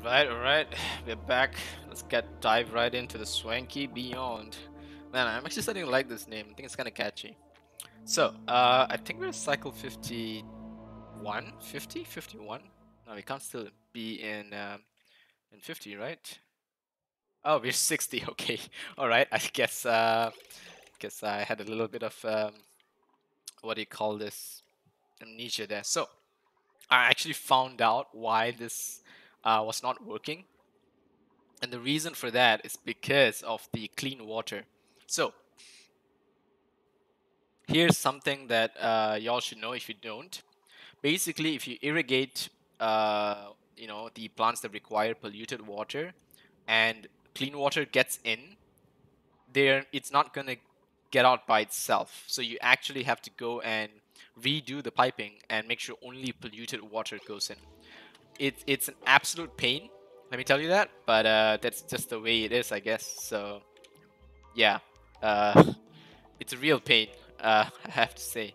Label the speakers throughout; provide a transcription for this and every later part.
Speaker 1: Alright, we're back. Let's dive right into the Swanky Beyond. Man, I'm actually starting to like this name. I think it's kind of catchy. So, I think we're cycle 51, 50, 51. No, we can't still be in 50, right? Oh, we're 60. Okay, all right. I guess I had a little bit of what do you call this, amnesia there. So, I actually found out why this was not working. And the reason for that is because of the clean water. So here's something that y'all should know if you don't. Basically, if you irrigate, the plants that require polluted water, and clean water gets in, there it's not gonna get out by itself. So you actually have to go and redo the piping and make sure only polluted water goes in. It's an absolute pain. Let me tell you that, but that's just the way it is, I guess. So yeah, it's a real pain, I have to say.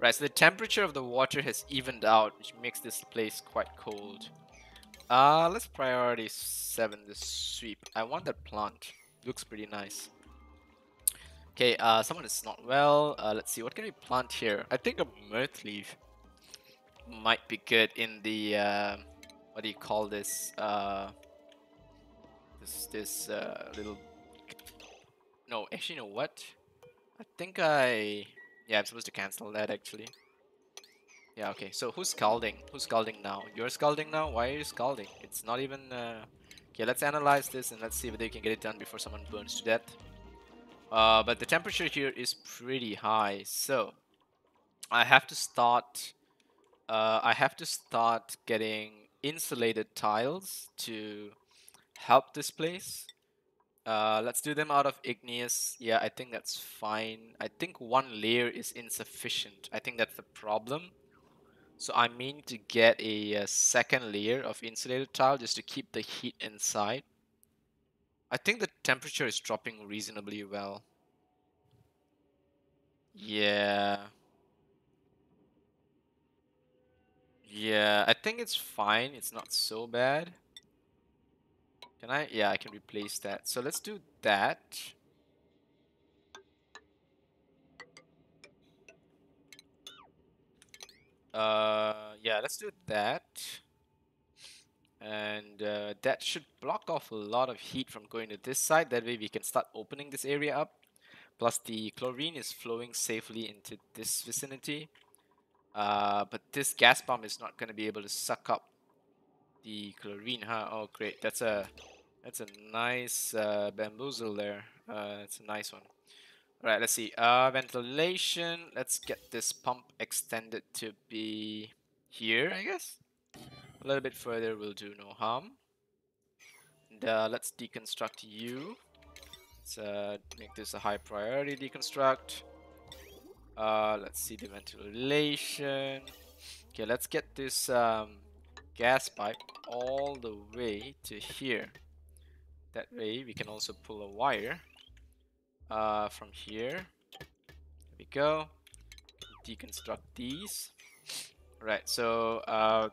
Speaker 1: Right, so the temperature of the water has evened out, which makes this place quite cold. Let's priority 7 this sweep. I want that plant. Looks pretty nice. Okay, someone is not well. Let's see, what can we plant here? I think a mirth leaf might be good in the, what do you call this? This little... No, actually, you know what? I think Yeah, I'm supposed to cancel that actually. Yeah, okay. So who's scalding? Who's scalding now? You're scalding now? Why are you scalding? It's not even... Okay, let's analyze this and let's see whether you can get it done before someone burns to death. But the temperature here is pretty high, so I have to start... I have to start getting insulated tiles to help this place. Let's do them out of igneous. Yeah, I think that's fine. I think one layer is insufficient. I think that's the problem. So I mean to get a second layer of insulated tile just to keep the heat inside. I think the temperature is dropping reasonably well. Yeah. Yeah, I think it's fine. It's not so bad. Can I? Yeah, I can replace that. So let's do that. Yeah, let's do that. And that should block off a lot of heat from going to this side. That way we can start opening this area up. Plus the chlorine is flowing safely into this vicinity. But this gas pump is not going to be able to suck up the chlorine, huh? Oh, great. That's a nice bamboozle there. It's a nice one. All right, let's see. Ventilation. Let's get this pump extended to be here, I guess. A little bit further will do no harm. And let's deconstruct you. Let's make this a high priority deconstruct. Let's see the ventilation. Okay, let's get this gas pipe all the way to here. That way we can also pull a wire from here. There we go. Deconstruct these. Right, so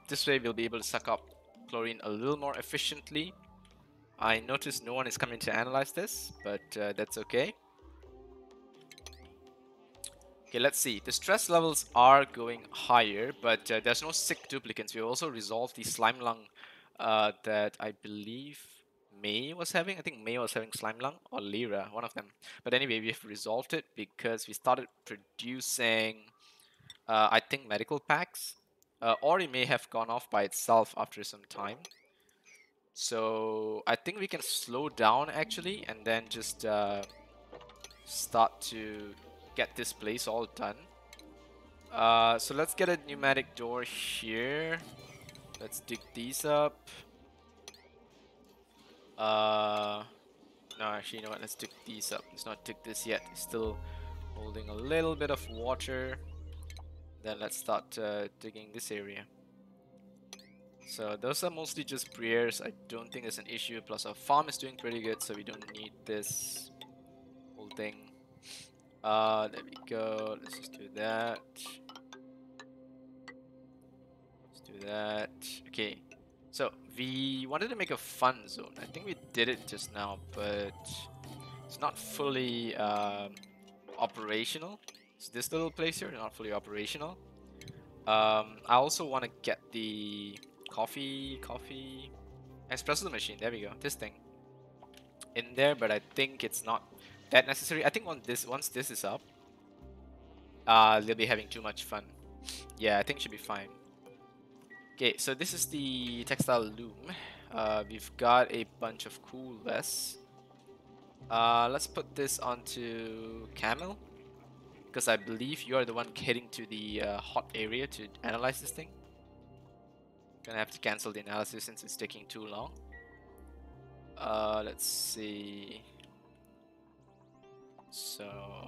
Speaker 1: this way we'll be able to suck up chlorine a little more efficiently. I noticed no one is coming to analyze this, but that's okay. Okay, let's see. The stress levels are going higher, but there's no sick duplicates. We also resolved the slime lung that I believe May was having. I think May was having slime lung or Lyra, one of them. But anyway, we've resolved it because we started producing, I think, medical packs. Or it may have gone off by itself after some time. So I think we can slow down actually and then just start to get this place all done. So let's get a pneumatic door here. Let's dig these up. No, actually, you know what? Let's dig these up. Let's not dig this yet. It's still holding a little bit of water. Then let's start digging this area. So those are mostly just briars. I don't think there's an issue. Plus our farm is doing pretty good, so we don't need this whole thing. There we go. Let's just do that. Let's do that. Okay. So we wanted to make a fun zone. I think we did it just now, but it's not fully operational. It's this little place here, not fully operational. I also want to get the coffee espresso machine. There we go. This thing in there, but I think it's not that necessary. I think once this is up, they'll be having too much fun. Yeah, I think it should be fine. Okay, so this is the textile loom. We've got a bunch of cool vests. Let's put this onto Camel, because I believe you are the one heading to the hot area to analyze this thing. Gonna have to cancel the analysis since it's taking too long. Let's see. So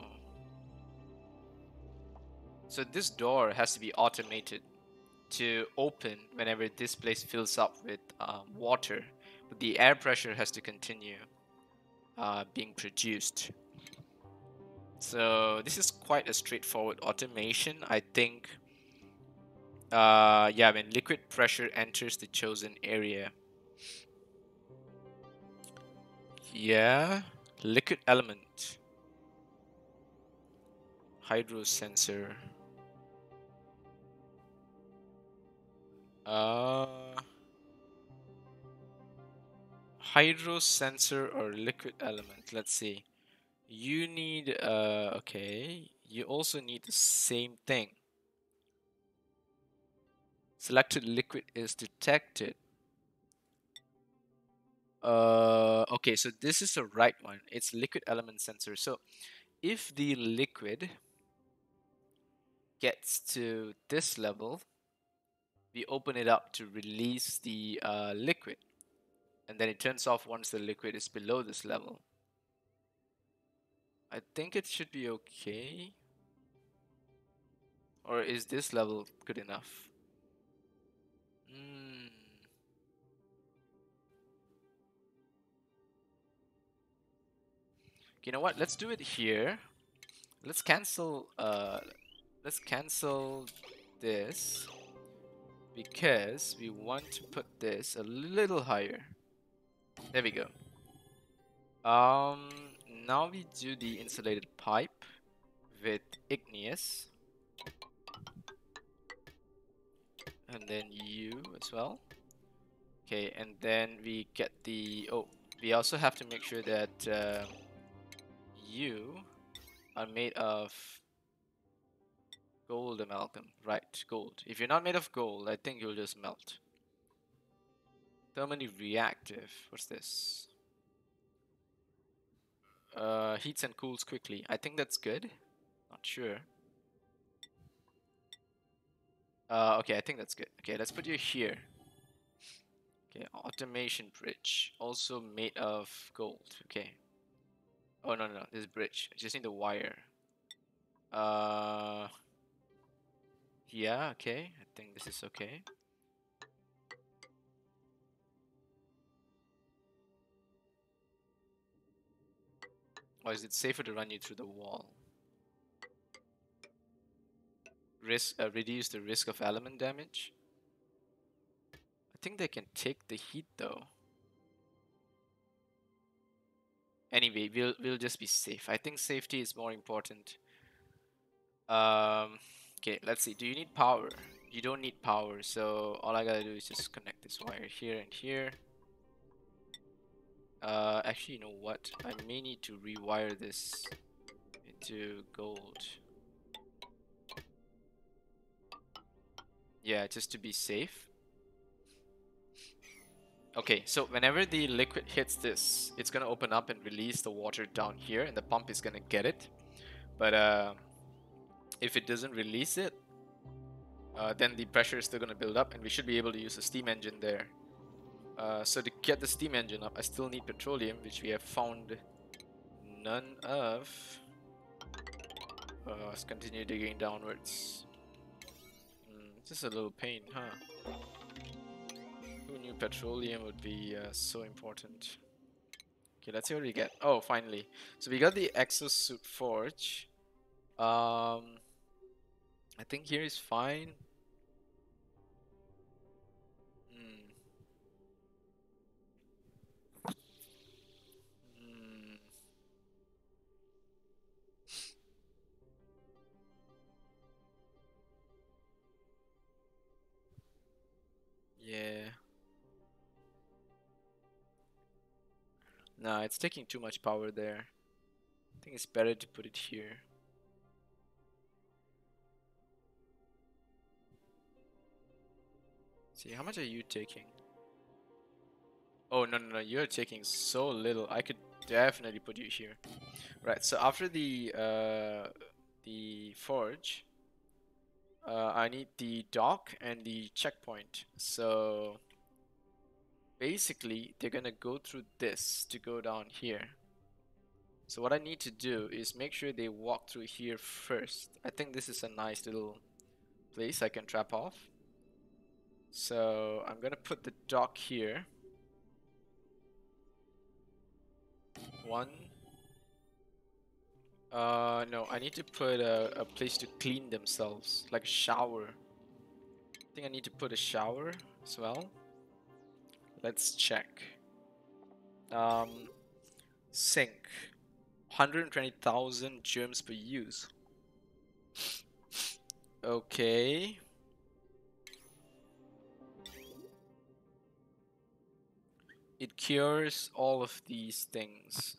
Speaker 1: this door has to be automated to open whenever this place fills up with water, but the air pressure has to continue being produced. So this is quite a straightforward automation. I think, yeah, when liquid pressure enters the chosen area. Yeah, liquid element. Hydro sensor. Hydro sensor or liquid element. Let's see. You need, okay. You also need the same thing. Selected liquid is detected. Okay, so this is the right one. It's liquid element sensor. So if the liquid gets to this level, we open it up to release the liquid. And then it turns off once the liquid is below this level. I think it should be okay. Or is this level good enough? You know what? Let's do it here. Let's cancel this because we want to put this a little higher. There we go. Now we do the insulated pipe with igneous. And then you as well. Okay, and then we get the, oh, we also have to make sure that you are made of gold amalgam. Right, gold. If you're not made of gold, I think you'll just melt. Thermally reactive. What's this? Heats and cools quickly. I think that's good. Not sure. Okay, I think that's good. Okay, let's put you here. Okay, automation bridge. Also made of gold. Okay. Oh, no, no, this bridge. I just need the wire. Yeah, okay. I think this is okay. Or is it safer to run you through the wall? Reduce the risk of element damage. I think they can take the heat though. Anyway, we'll just be safe. I think safety is more important. Okay, let's see. Do you need power? You don't need power, so all I gotta do is just connect this wire here and here. Actually, you know what? I may need to rewire this into gold. Yeah, just to be safe. Okay, so whenever the liquid hits this, it's gonna open up and release the water down here, and the pump is gonna get it. But if it doesn't release it, then the pressure is still gonna build up, and we should be able to use a steam engine there. So to get the steam engine up, I still need petroleum, which we have found none of. Let's continue digging downwards. Just a little pain, huh? Who knew petroleum would be so important? Okay, let's see what we get. Oh, finally. So we got the exosuit forge. I think here is fine. Nah, it's taking too much power there. I think it's better to put it here. See, how much are you taking? Oh, no, no, no, you're taking so little. I could definitely put you here. Right, so after the forge, I need the dock and the checkpoint. So basically, they're gonna go through this to go down here. So what I need to do is make sure they walk through here first. I think this is a nice little place I can trap off. So I'm gonna put the dock here. One. No, I need to put a place to clean themselves, like a shower. I think I need to put a shower as well. Let's check. Um, Sink. 120,000 germs per use. Okay. It cures all of these things.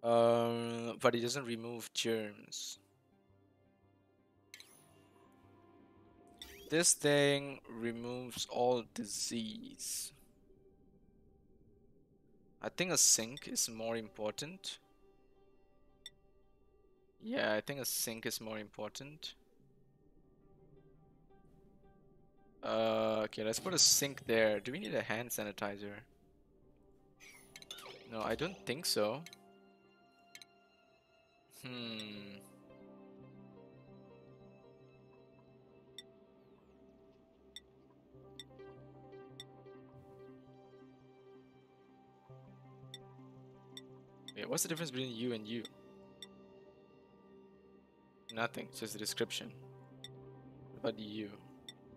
Speaker 1: But it doesn't remove germs. This thing removes all disease. I think a sink is more important. Yeah, I think a sink is more important. Okay, let's put a sink there. Do we need a hand sanitizer? No, I don't think so. Hmm. Wait, what's the difference between you and you? Nothing, it's just a description. What about you?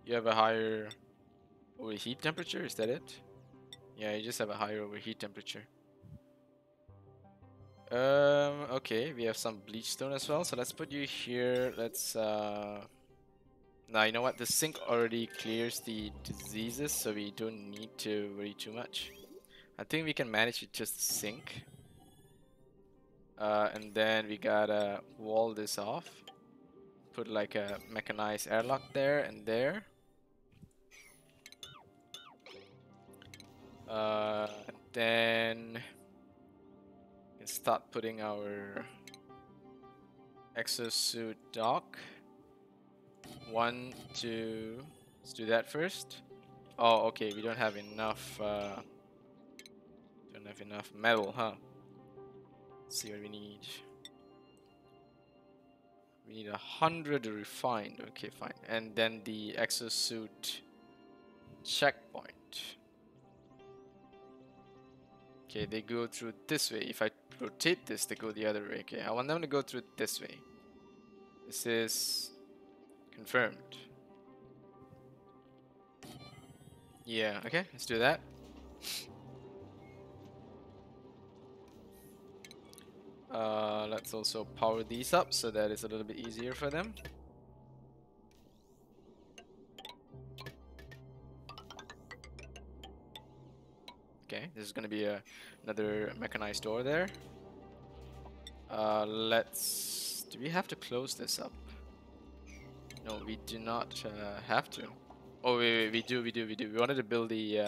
Speaker 1: You have a higher overheat temperature, is that it? Yeah, you just have a higher overheat temperature. Okay, we have some bleach stone as well, so let's put you here. Let's now you know what? The sink already clears the diseases, so we don't need to worry too much. I think we can manage with just the sink. And then we gotta wall this off. Put like a mechanized airlock there and there. And then we can start putting our exosuit dock. 1, 2. Let's do that first. Oh, okay. We don't have enough. Don't have enough metal, huh? Let's see what we need. We need 100 refined. Okay, fine. And then the exosuit checkpoint. Okay, they go through this way. If I rotate this, they go the other way. Okay, I want them to go through this way. This is confirmed. Yeah, okay, let's do that. Let's also power these up so that it's a little bit easier for them. Okay, this is gonna be another mechanized door there. Do we have to close this up? No, we do not have to. Oh, wait, we do. We wanted to build we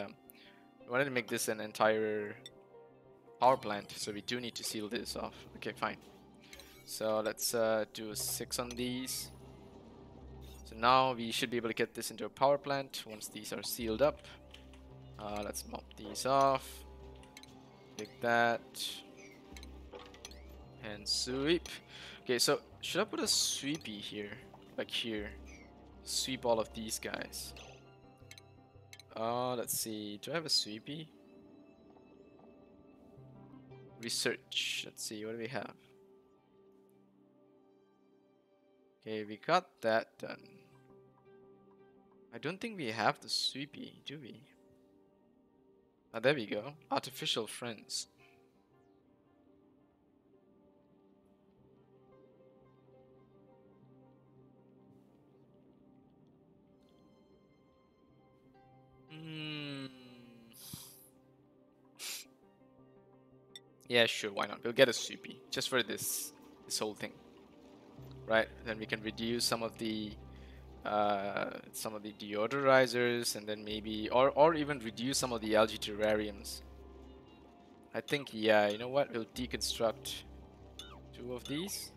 Speaker 1: wanted to make this an entire power plant, so we do need to seal this off. Okay, fine. So let's do 6 on these. So now we should be able to get this into a power plant once these are sealed up. Let's mop these off. Take that. And sweep. Okay, so should I put a sweepy here? Like here. Sweep all of these guys. Let's see. Do I have a sweepy? Research. Let's see. What do we have? Okay, we got that done. I don't think we have the sweepy, do we? Ah, there we go. Artificial friends. Hmm. Yeah, sure, why not? We'll get a soupy just for this whole thing, right? Then we can reduce some of the deodorizers, and then maybe or even reduce some of the algae terrariums. I think, yeah, you know what? We'll deconstruct 2 of these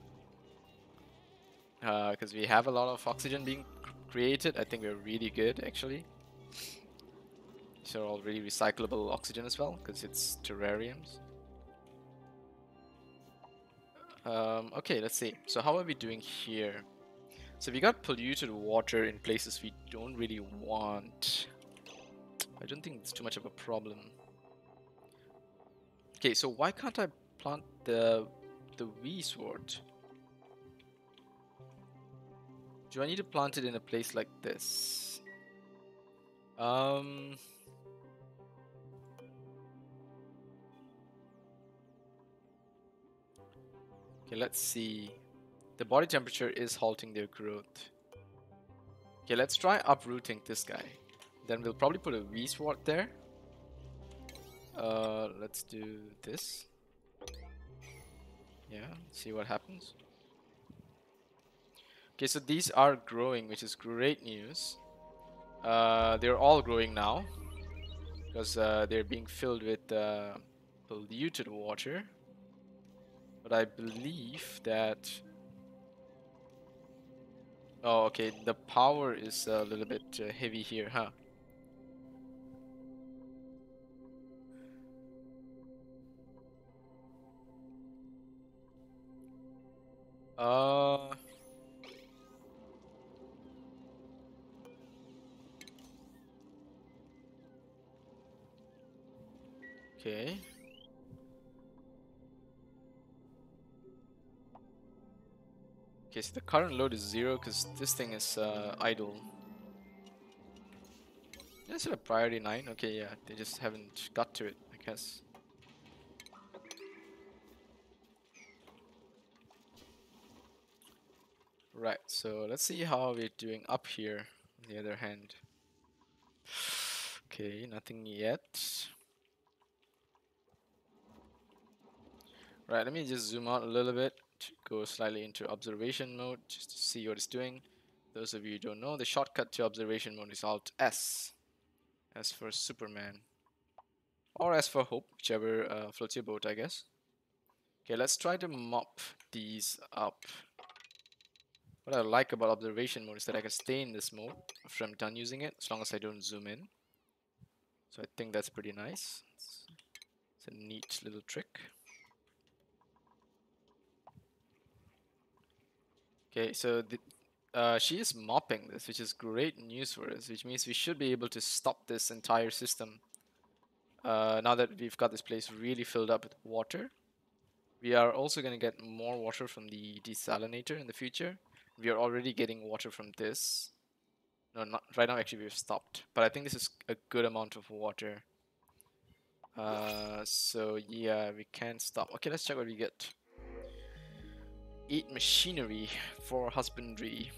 Speaker 1: because we have a lot of oxygen being created. I think we're really good actually. These are already recyclable oxygen as well because it's terrariums. Okay, let's see. So how are we doing here? So we got polluted water in places we don't really want. I don't think it's too much of a problem. Okay, so why can't I plant the Weeswort? Do I need to plant it in a place like this? Um, okay, let's see. The body temperature is halting their growth. Okay, let's try uprooting this guy. Then we'll probably put a Weeswort there. Let's do this. Yeah, see what happens. Okay, so these are growing, which is great news. They're all growing now because they're being filled with polluted water. But I believe that... Oh, okay, the power is a little bit heavy here, huh? Uh, okay. Okay, so the current load is 0 because this thing is idle. Is it a priority 9? Okay, yeah, they just haven't got to it, I guess. Right, so let's see how we're doing up here, on the other hand. Okay, nothing yet. Right, let me just zoom out a little bit, to go slightly into observation mode, just to see what it's doing. Those of you who don't know, the shortcut to observation mode is Alt S. S for Superman. Or S for Hope, whichever floats your boat, I guess. Okay, let's try to mop these up. What I like about observation mode is that I can stay in this mode after I'm done using it, as long as I don't zoom in. So I think that's pretty nice. It's a neat little trick. Okay, so she is mopping this, which is great news for us, which means we should be able to stop this entire system. Now that we've got this place really filled up with water, we are also going to get more water from the desalinator in the future. We are already getting water from this. No, not right now. Actually, we've stopped, but I think this is a good amount of water. So yeah, we can stop. Okay, let's check what we get. 8 machinery for husbandry.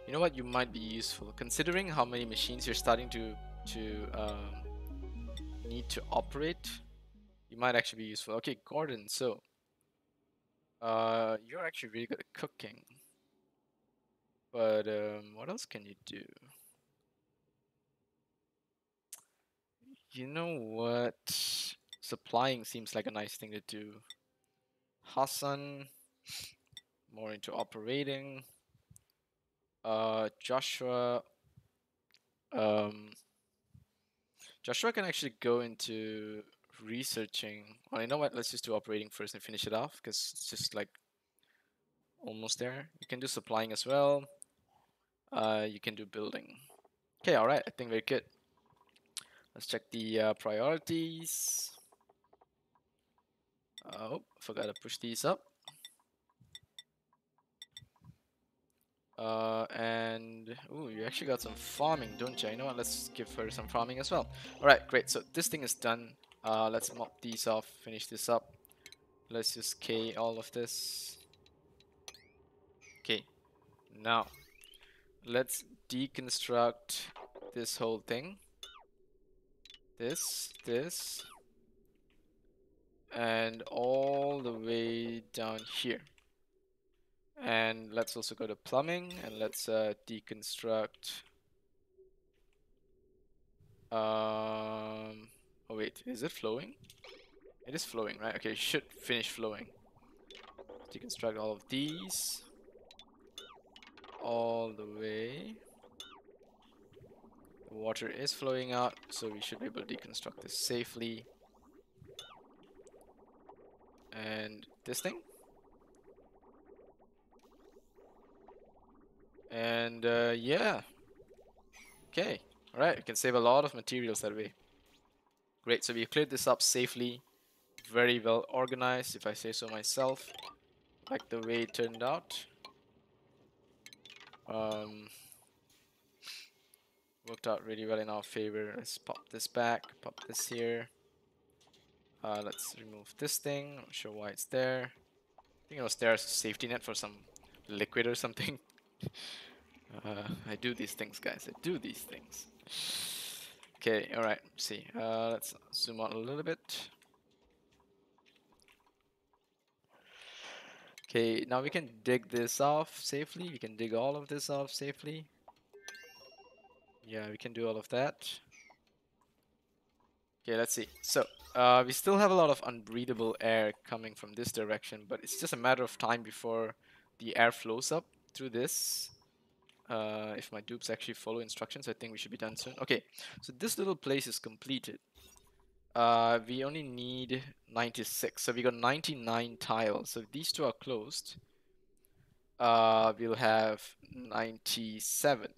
Speaker 1: You know what? You might be useful considering how many machines you're starting to need to operate. You might actually be useful. Okay, Gordon. So, you're actually really good at cooking. But what else can you do? You know what? Supplying seems like a nice thing to do. Hassan, more into operating. Joshua, um, Joshua can actually go into researching. Well, you know what? Let's just do operating first and finish it off because it's just like almost there. You can do supplying as well. You can do building. Okay, all right. I think we're good. Let's check the priorities. Oh, forgot to push these up. And ooh, you actually got some farming, don't you? You know what? Let's give her some farming as well. All right, great. So this thing is done. Let's mop these off. Finish this up. Let's just K all of this. Okay. Now, let's deconstruct this whole thing. This, and all the way down here. And let's also go to plumbing, and let's deconstruct. Oh wait, is it flowing? It is flowing, right? Okay, it should finish flowing. Deconstruct all of these. All the way. The water is flowing out, so we should be able to deconstruct this safely. And this thing. And yeah. Okay. Alright, we can save a lot of materials that way. Great, so we cleared this up safely. Very well organized, if I say so myself. Like the way it turned out. Worked out really well in our favor. Let's pop this back, pop this here. Let's remove this thing. Not sure why it's there. I think it was there as a safety net for some liquid or something. I do these things, guys. I do these things. Okay, alright, see. Let's zoom out a little bit. Okay, now we can dig this off safely. We can dig all of this off safely. Yeah, we can do all of that. Okay, let's see. So, we still have a lot of unbreathable air coming from this direction, but it's just a matter of time before the air flows up through this. If my dupes actually follow instructions, I think we should be done soon. Okay, so this little place is completed. We only need 96, so we got 99 tiles. So if these two are closed, we'll have 97.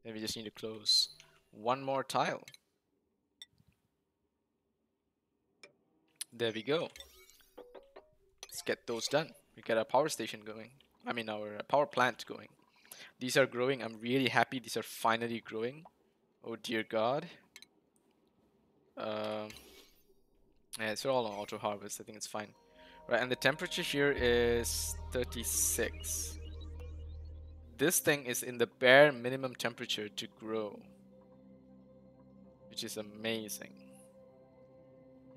Speaker 1: Then we just need to close one more tile. There we go. Let's get those done. We get our power station going. I mean our power plant going. These are growing. I'm really happy these are finally growing. Oh dear God. Yeah, it's all on auto harvest. I think it's fine. Right, and the temperature here is 36. This thing is in the bare minimum temperature to grow, which is amazing.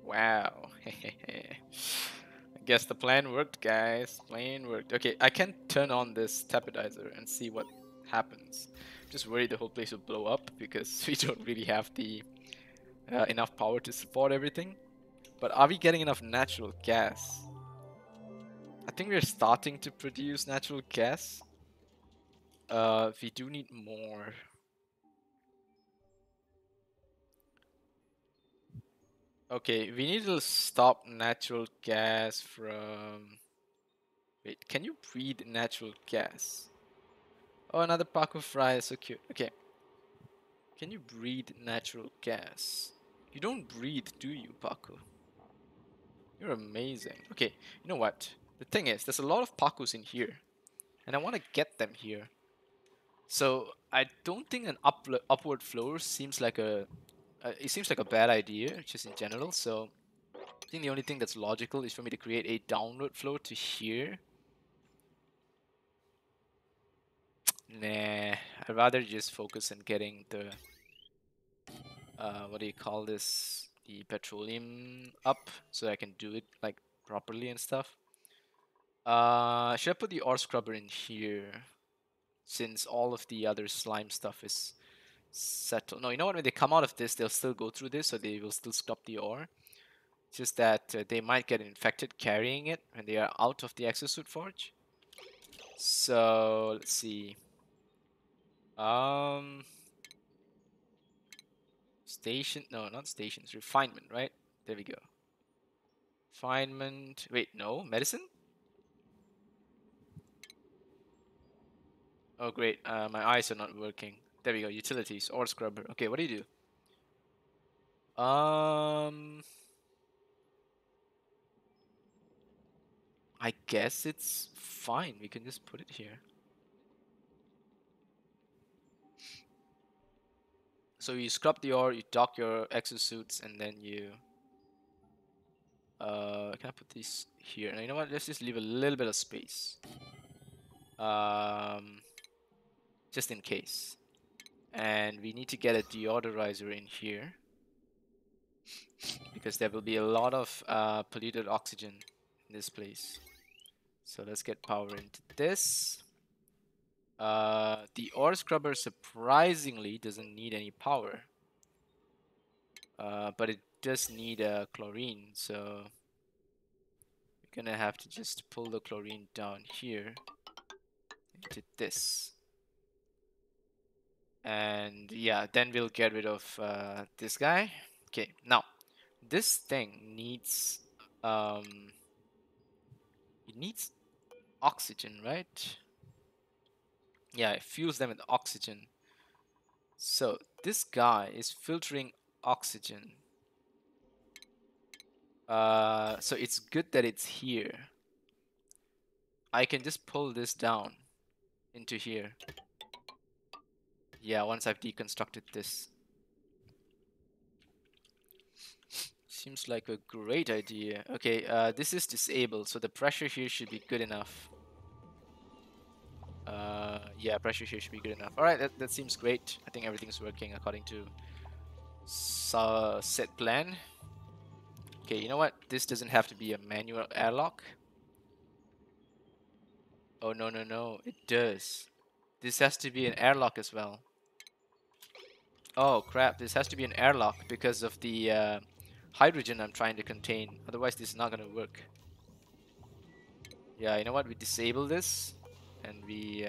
Speaker 1: Wow. I guess the plan worked, guys. Plan worked. Okay, I can turn on this tapidizer and see what happens. Just worried the whole place will blow up because we don't really have the enough power to support everything. But are we getting enough natural gas? I think we're starting to produce natural gas. We do need more. Okay, we need to stop natural gas from... Wait, can you breathe natural gas? Oh, another parkour fry, so cute. Okay. Can you breathe natural gas? You don't breathe, do you, Paku? You're amazing. Okay, you know what? The thing is, there's a lot of Pakus in here. And I want to get them here. So, I don't think an upward flow seems like a... it seems like a bad idea, just in general, so... I think the only thing that's logical is for me to create a downward flow to here. Nah, I'd rather just focus on getting the... what do you call this? The petroleum up, so I can do it like properly and stuff. Should I put the ore scrubber in here? Since all of the other slime stuff is settled. No, you know what? When they come out of this, they'll still go through this, so they will still scrub the ore. It's just that they might get infected carrying it when they are out of the exosuit forge. So let's see. Station? No, not stations. Refinement, right? There we go. Refinement. Wait, no, medicine. Oh great, my eyes are not working. There we go. Utilities, ore scrubber. Okay, what do you do? I guess it's fine. We can just put it here. So you scrub the ore, you dock your exosuits, and then you... can I put these here? And you know what? Let's just leave a little bit of space. just in case. And we need to get a deodorizer in here because there will be a lot of polluted oxygen in this place. So let's get power into this. The ore scrubber surprisingly doesn't need any power, but it does need chlorine, so we're gonna have to just pull the chlorine down here into this. And yeah, then we'll get rid of this guy. Okay, now this thing needs it needs oxygen, right? Yeah, it fuels them with oxygen. So this guy is filtering oxygen. So it's good that it's here. I can just pull this down into here. Yeah, once I've deconstructed this. Seems like a great idea. Okay, this is disabled, so the pressure here should be good enough. Yeah, pressure here should be good enough. Alright, that seems great. I think everything's working according to set plan. Okay, you know what? This doesn't have to be a manual airlock. Oh, no, no, no. It does. This has to be an airlock as well. Oh, crap. This has to be an airlock because of the hydrogen I'm trying to contain. Otherwise, this is not going to work. Yeah, you know what? We disable this. And we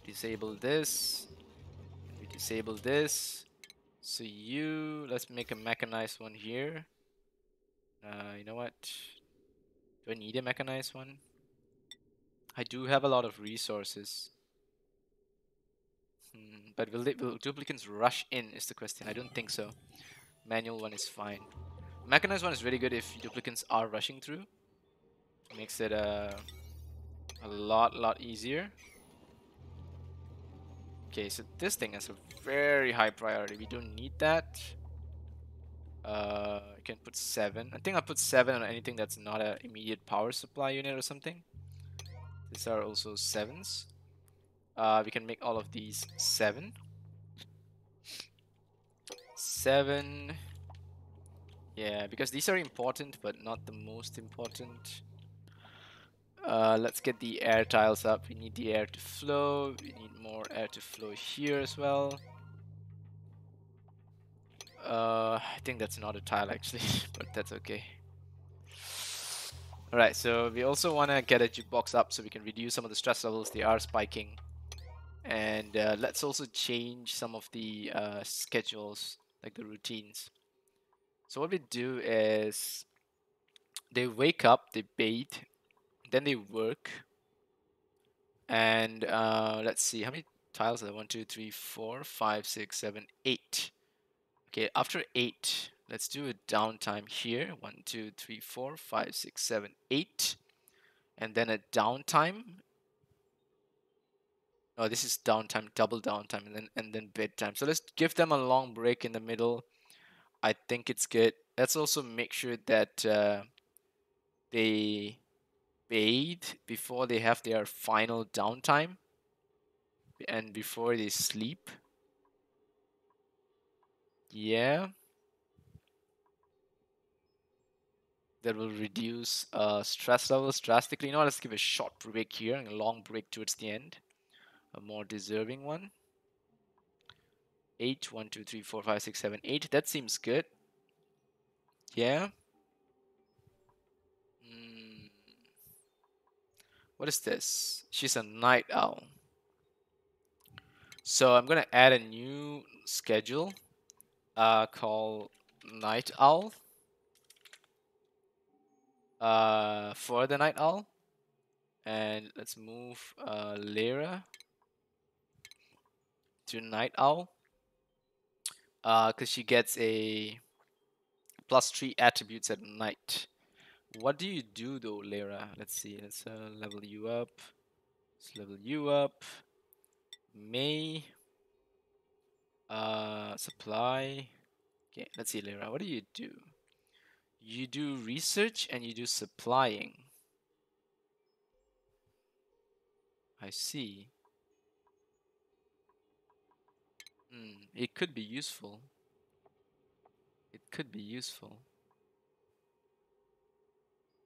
Speaker 1: disable this. And we disable this. So let's make a mechanized one here. You know what? Do I need a mechanized one? I do have a lot of resources. But will duplicants rush in is the question. I don't think so. Manual one is fine. Mechanized one is really good if duplicants are rushing through. Makes it a lot easier. Okay, so this thing has a very high priority. We don't need that. I can put 7. I think I'll put 7 on anything that's not an immediate power supply unit or something. These are also 7s. We can make all of these 7. 7. Yeah, because these are important, but not the most important. Let's get the air tiles up. We need the air to flow. We need more air to flow here as well. I think that's not a tile actually, but that's okay. Alright, so we also want to get a jukebox up so we can reduce some of the stress levels. They are spiking. And let's also change some of the schedules, like the routines. So what we do is they wake up, they bathe, then they work. And let's see, how many tiles are there? 1, 2, 3, 4, 5, 6, 7, 8. Okay, after 8, let's do a downtime here. 1, 2, 3, 4, 5, 6, 7, 8. And then a downtime. Oh, this is downtime, double downtime, and then bedtime. So let's give them a long break in the middle. I think it's good. Let's also make sure that they bathe before they have their final downtime and before they sleep. Yeah. That will reduce stress levels drastically. Now let's give a short break here and a long break towards the end. A more deserving one. 8, 1, 2, 3, 4, 5, 6, 7, 8. That seems good. Yeah. What is this? She's a night owl. So I'm gonna add a new schedule called night owl for the night owl. And let's move Lyra to night owl because she gets a +3 attributes at night. What do you do though, Lyra? Let's see. Let's level you up. Let's level you up. May. Supply. Okay, let's see, Lyra. What do? You do research and you do supplying. I see. It could be useful. It could be useful.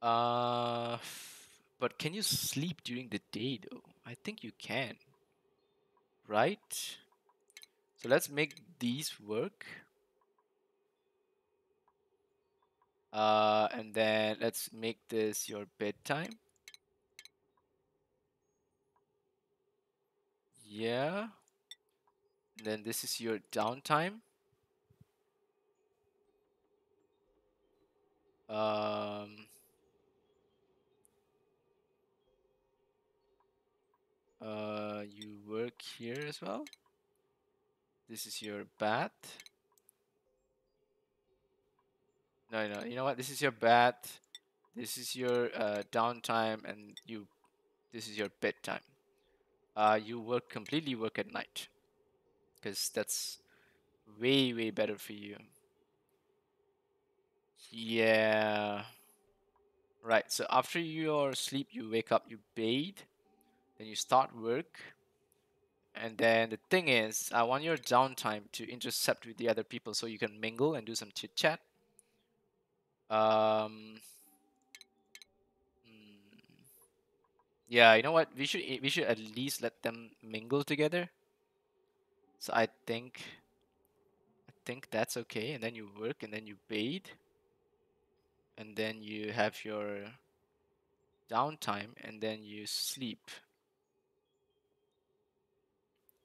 Speaker 1: Uh, but can you sleep during the day though? I think you can, right? So let's make these work. And then let's make this your bedtime. Yeah. And then this is your downtime. Um, you work here as well. This is your bath. No, no, you know what? This is your bath. This is your downtime, and this is your bedtime. You completely work at night because that's way, way better for you. Yeah. Right. So after your sleep, you wake up, you bathe, then you start work. And then the thing is, I want your downtime to intercept with the other people so you can mingle and do some chit chat. Um, hmm, yeah, you know what? We should at least let them mingle together. So I think that's okay. And then you work, and then you bathe, and then you have your downtime, and then you sleep.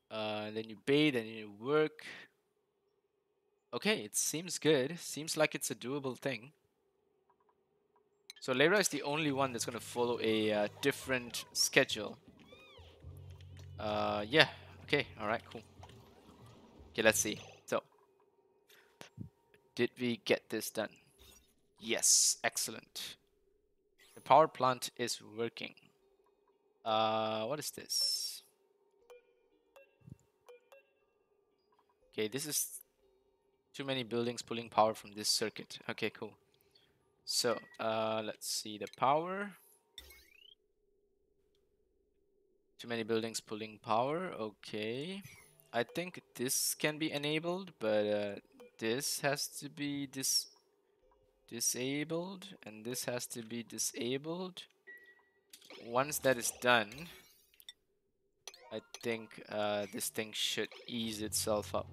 Speaker 1: And then you bathe, and you work. Okay, it seems good. Seems like it's a doable thing. So Lyra is the only one that's going to follow a different schedule. Yeah. Okay. All right. Cool. Okay. Let's see. So, did we get this done? Yes. Excellent. The power plant is working. What is this? Okay. This is too many buildings pulling power from this circuit. Okay. Cool. So, let's see the power. Too many buildings pulling power. Okay. I think this can be enabled, but this has to be disabled, and this has to be disabled. Once that is done, I think this thing should ease itself up.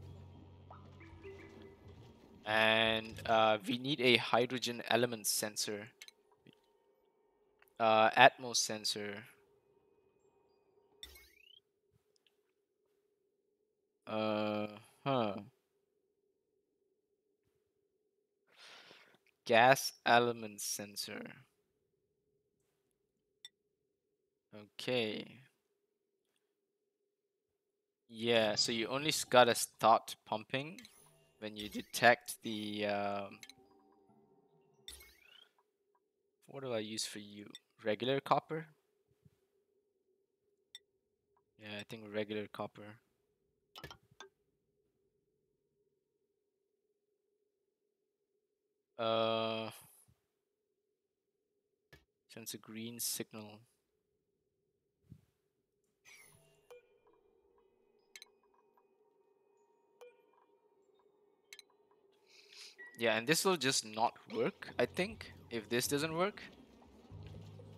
Speaker 1: And we need a hydrogen element sensor, Atmos sensor. Huh. Gas element sensor. Okay. Yeah, so you only gotta start pumping when you detect the what do I use for you? Regular copper? Yeah, I think regular copper. Uh, Sends a green signal. Yeah, and this will just not work, I think, if this doesn't work.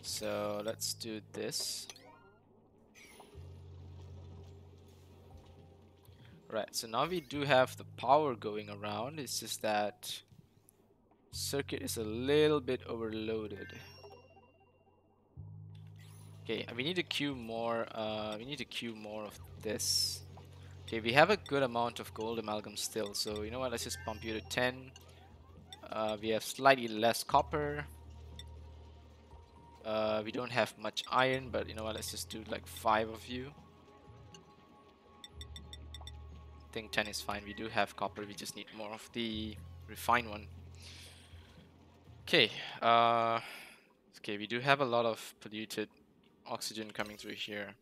Speaker 1: So let's do this. Right, so now we do have the power going around. It's just that circuit is a little bit overloaded. Okay, we need to queue more. We need to queue more of this. Okay, we have a good amount of gold amalgam still, so you know what? Let's just pump you to 10. We have slightly less copper. We don't have much iron, but you know what? Let's just do like 5 of you. I think 10 is fine. We do have copper. We just need more of the refined one. Okay. Okay. We do have a lot of polluted oxygen coming through here.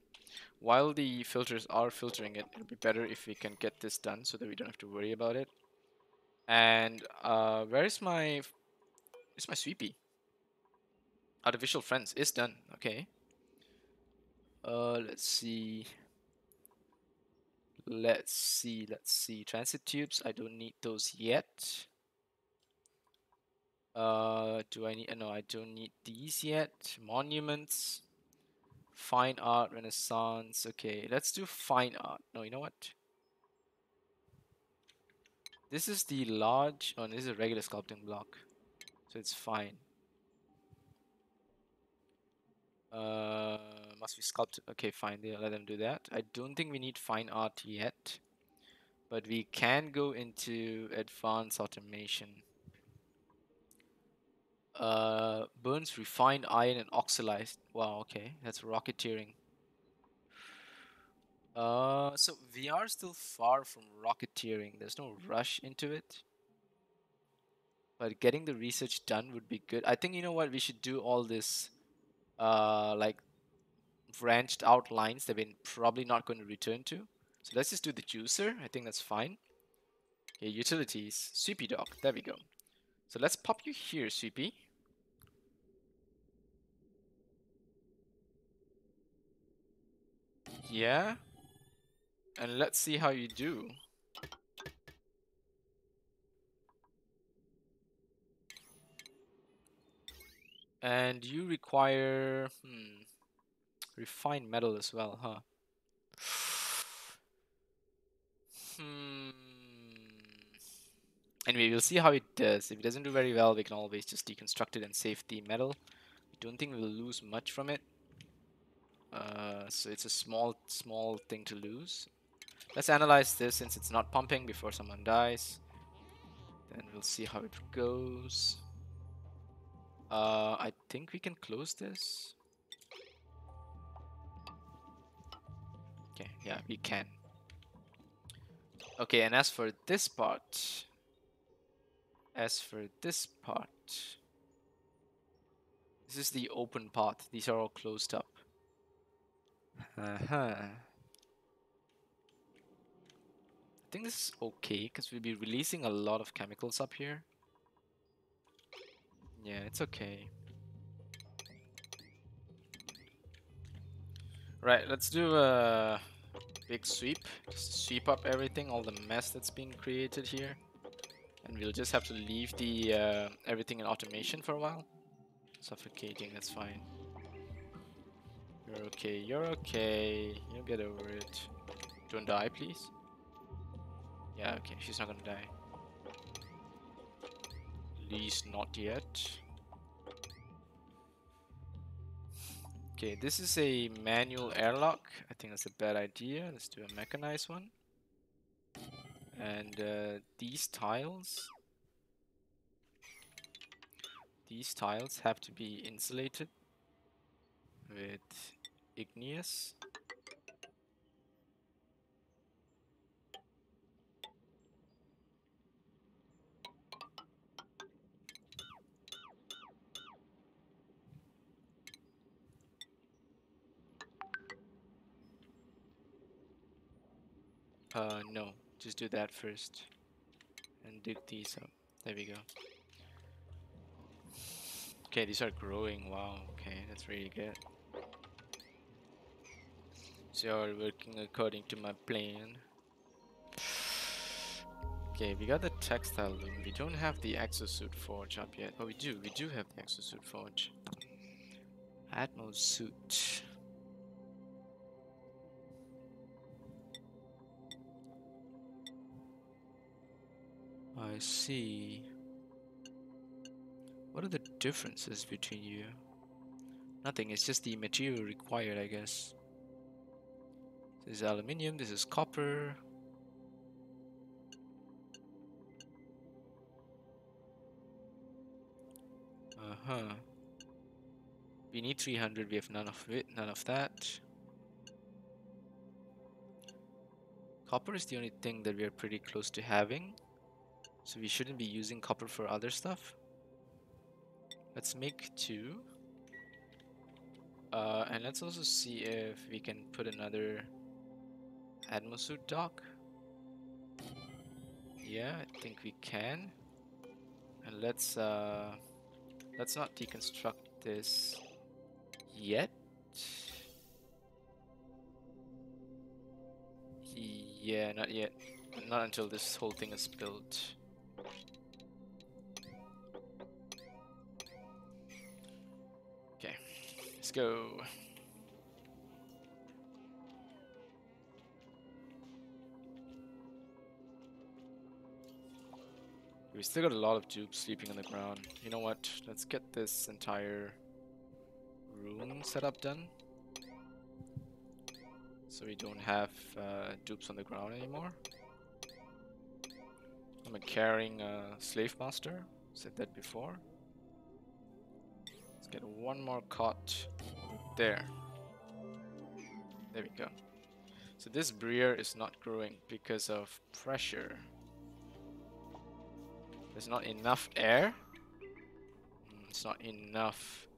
Speaker 1: While the filters are filtering it, it'll be better if we can get this done so that we don't have to worry about it. And where's my sweepy? Artificial friends is done. Okay. Let's see. Let's see. Transit tubes, I don't need those yet. Do I need, no, I don't need these yet. Monuments, fine art, renaissance. Okay, let's do fine art. No, you know what? This is the large, oh, this is a regular sculpting block. So it's fine. Must be sculpted. Okay, fine. They'll let them do that. I don't think we need fine art yet, but we can go into advanced automation. Burns refined iron and oxidized. Wow, okay, that's rocketeering. So we are still far from rocketeering. There's no rush into it, but getting the research done would be good. I think, you know what, we should do all this, like branched out lines that we're probably not going to return to. So let's just do the juicer. I think that's fine. Okay, utilities, Sweepy Dock. There we go. So let's pop you here, Sweepy. Yeah. And let's see how you do. And you require refined metal as well, huh? Anyway, we'll see how it does. If it doesn't do very well, we can always just deconstruct it and save the metal. I don't think we'll lose much from it. So it's a small thing to lose. Let's analyze this since it's not pumping before someone dies. Then we'll see how it goes. I think we can close this. Okay, yeah, we can. Okay, and as for this part, this is the open path. These are all closed up. I think this is okay because we'll be releasing a lot of chemicals up here. Yeah, it's okay. Right, let's do a big sweep. Just sweep up everything, all the mess that's being created here. And we'll just have to leave the everything in automation for a while. Suffocating, that's fine. You're okay, you're okay. You'll get over it. Don't die, please. Yeah, okay, she's not gonna die. At least not yet. Okay, this is a manual airlock. I think that's a bad idea. Let's do a mechanized one. And these tiles have to be insulated with igneous. No, just do that first and dig these up. There we go. Okay, these are growing. Wow, okay, that's really good. So you're working according to my plan. Okay, we got the textile loom. We don't have the exosuit forge up yet. Oh, we do have the exosuit forge. Atmos suit. I see. What are the differences between you? Nothing, it's just the material required, I guess. This is aluminium, this is copper. Uh-huh. We need 300, we have none of it, none of that. Copper is the only thing that we are pretty close to having. So we shouldn't be using copper for other stuff. Let's make 2. And let's also see if we can put another Atmosuit dock. Yeah, I think we can. And let's not deconstruct this yet. Yeah, not yet. Not until this whole thing is built. Okay, let's go. We still got a lot of dupes sleeping on the ground. You know what? Let's get this entire room setup done. So we don't have dupes on the ground anymore. I'm carrying a slave master. Said that before. Let's get one more cot there. There we go. So this breer is not growing because of pressure. There's not enough air. It's not enough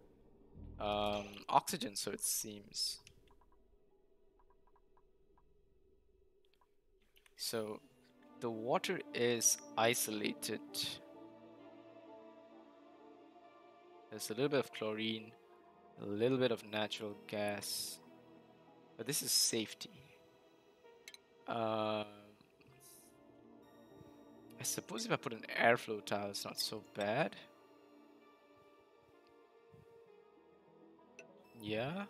Speaker 1: oxygen, so it seems. So the water is isolated. There's a little bit of chlorine, a little bit of natural gas, but this is safety. I suppose if I put an airflow tile, it's not so bad. Yeah.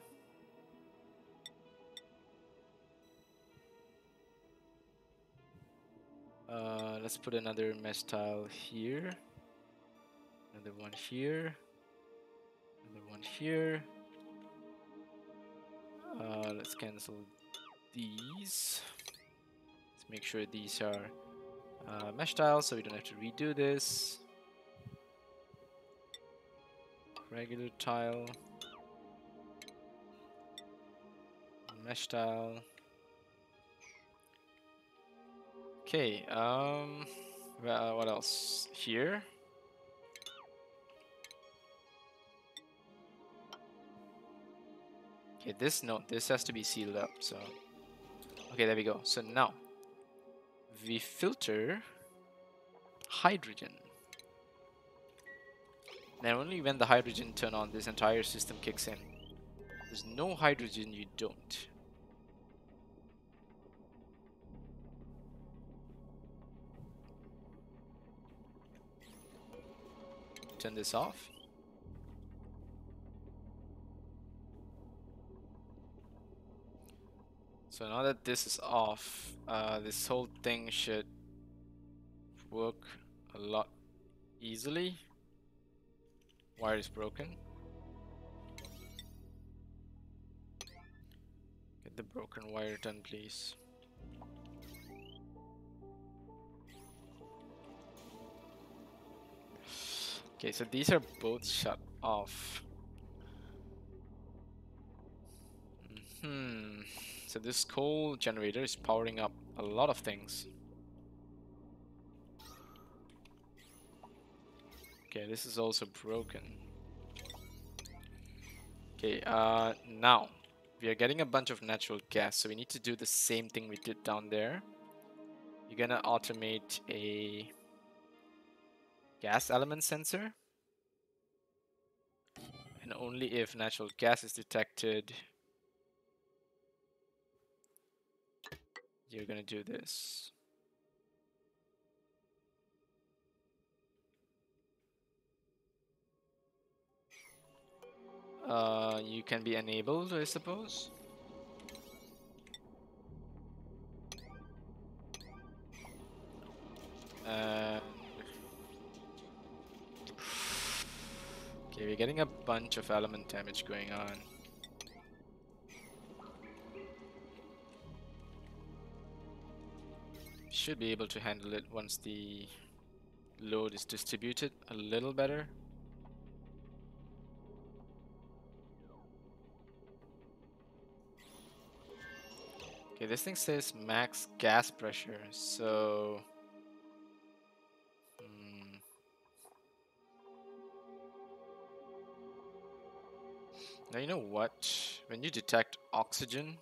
Speaker 1: Let's put another mesh tile here. Another one here. Another one here. Let's cancel these. Let's make sure these are mesh tiles so we don't have to redo this. Regular tile. Mesh tile. Okay, what else? Here. Okay, this has to be sealed up, so. Okay, there we go. So now, we filter hydrogen. Now only when the hydrogen turn on, this entire system kicks in. There's no hydrogen, you don't. Turn this off. So now that this is off, this whole thing should work a lot easily. Wire is broken. Get the broken wire done, please. Okay, so these are both shut off. So this coal generator is powering up a lot of things. Okay, this is also broken. Okay, now we are getting a bunch of natural gas, so we need to do the same thing we did down there. You're gonna automate a gas element sensor, and only if natural gas is detected, you're gonna do this. You can be enabled, I suppose. And okay, we're getting a bunch of element damage going on. Should be able to handle it once the load is distributed a little better. Okay, this thing says max gas pressure, so now you know what? When you detect oxygen,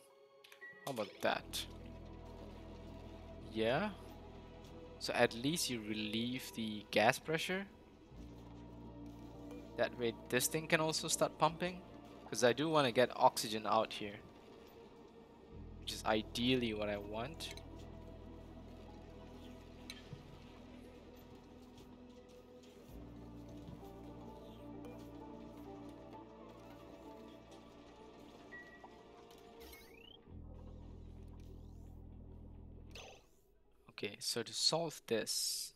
Speaker 1: how about that? Yeah. So at least you relieve the gas pressure. That way this thing can also start pumping. Because I do want to get oxygen out here, which is ideally what I want. Okay, so to solve this,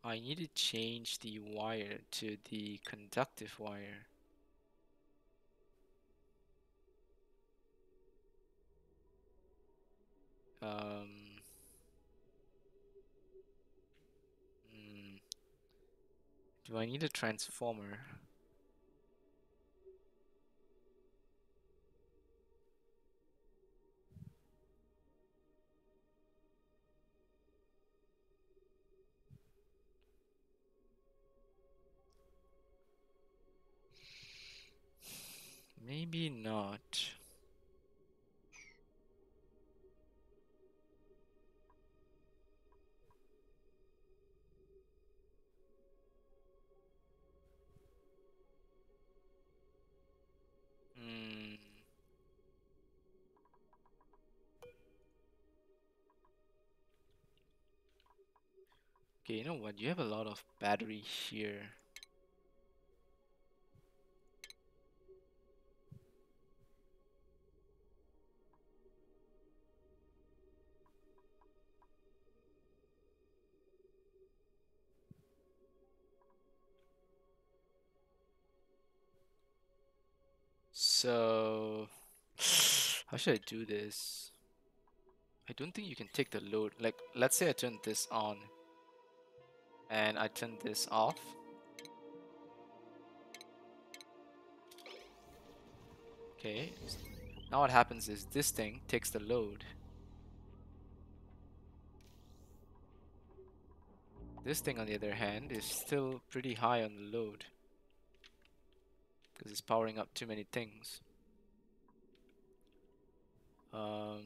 Speaker 1: I need to change the wire to the conductive wire. Um, do I need a transformer? Maybe not. Hmm. Okay, you know what? You have a lot of battery here. So, how should I do this? I don't think you can take the load. Like, let's say I turn this on and I turn this off. Okay. Now what happens is this thing takes the load. This thing, on the other hand, is still pretty high on the load because it's powering up too many things. Okay,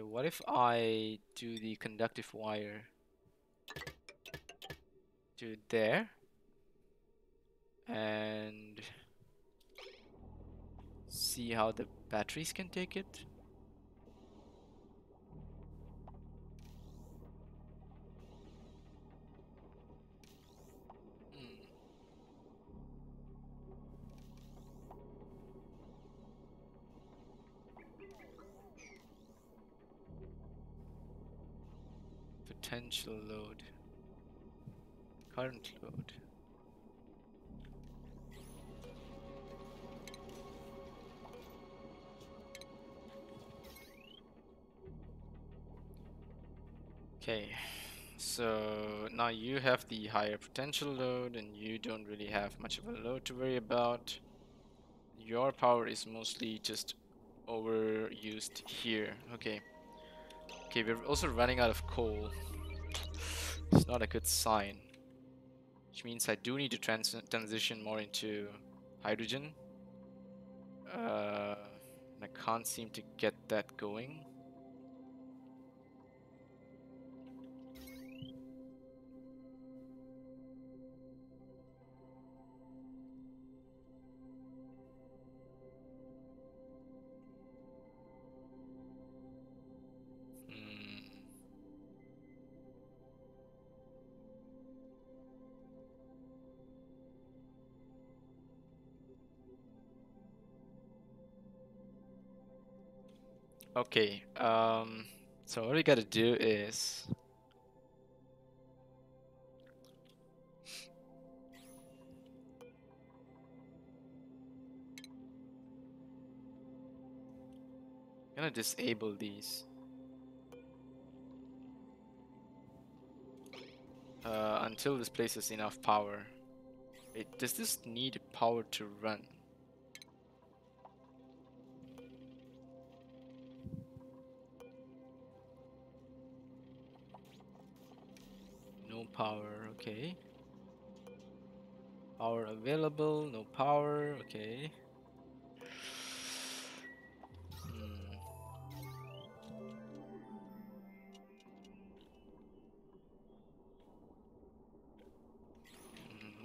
Speaker 1: what if I do the conductive wire to there and see how the batteries can take it? Hmm. Potential load, current load. Okay, so now you have the higher potential load and you don't really have much of a load to worry about. Your power is mostly just overused here. Okay. Okay, we're also running out of coal. It's not a good sign. Which means I do need to transition more into hydrogen. I can't seem to get that going. Hmm. Okay, so what we gotta do is I'm gonna disable these until this place has enough power. Wait, does this need power to run? No power, okay. Power available, no power, okay.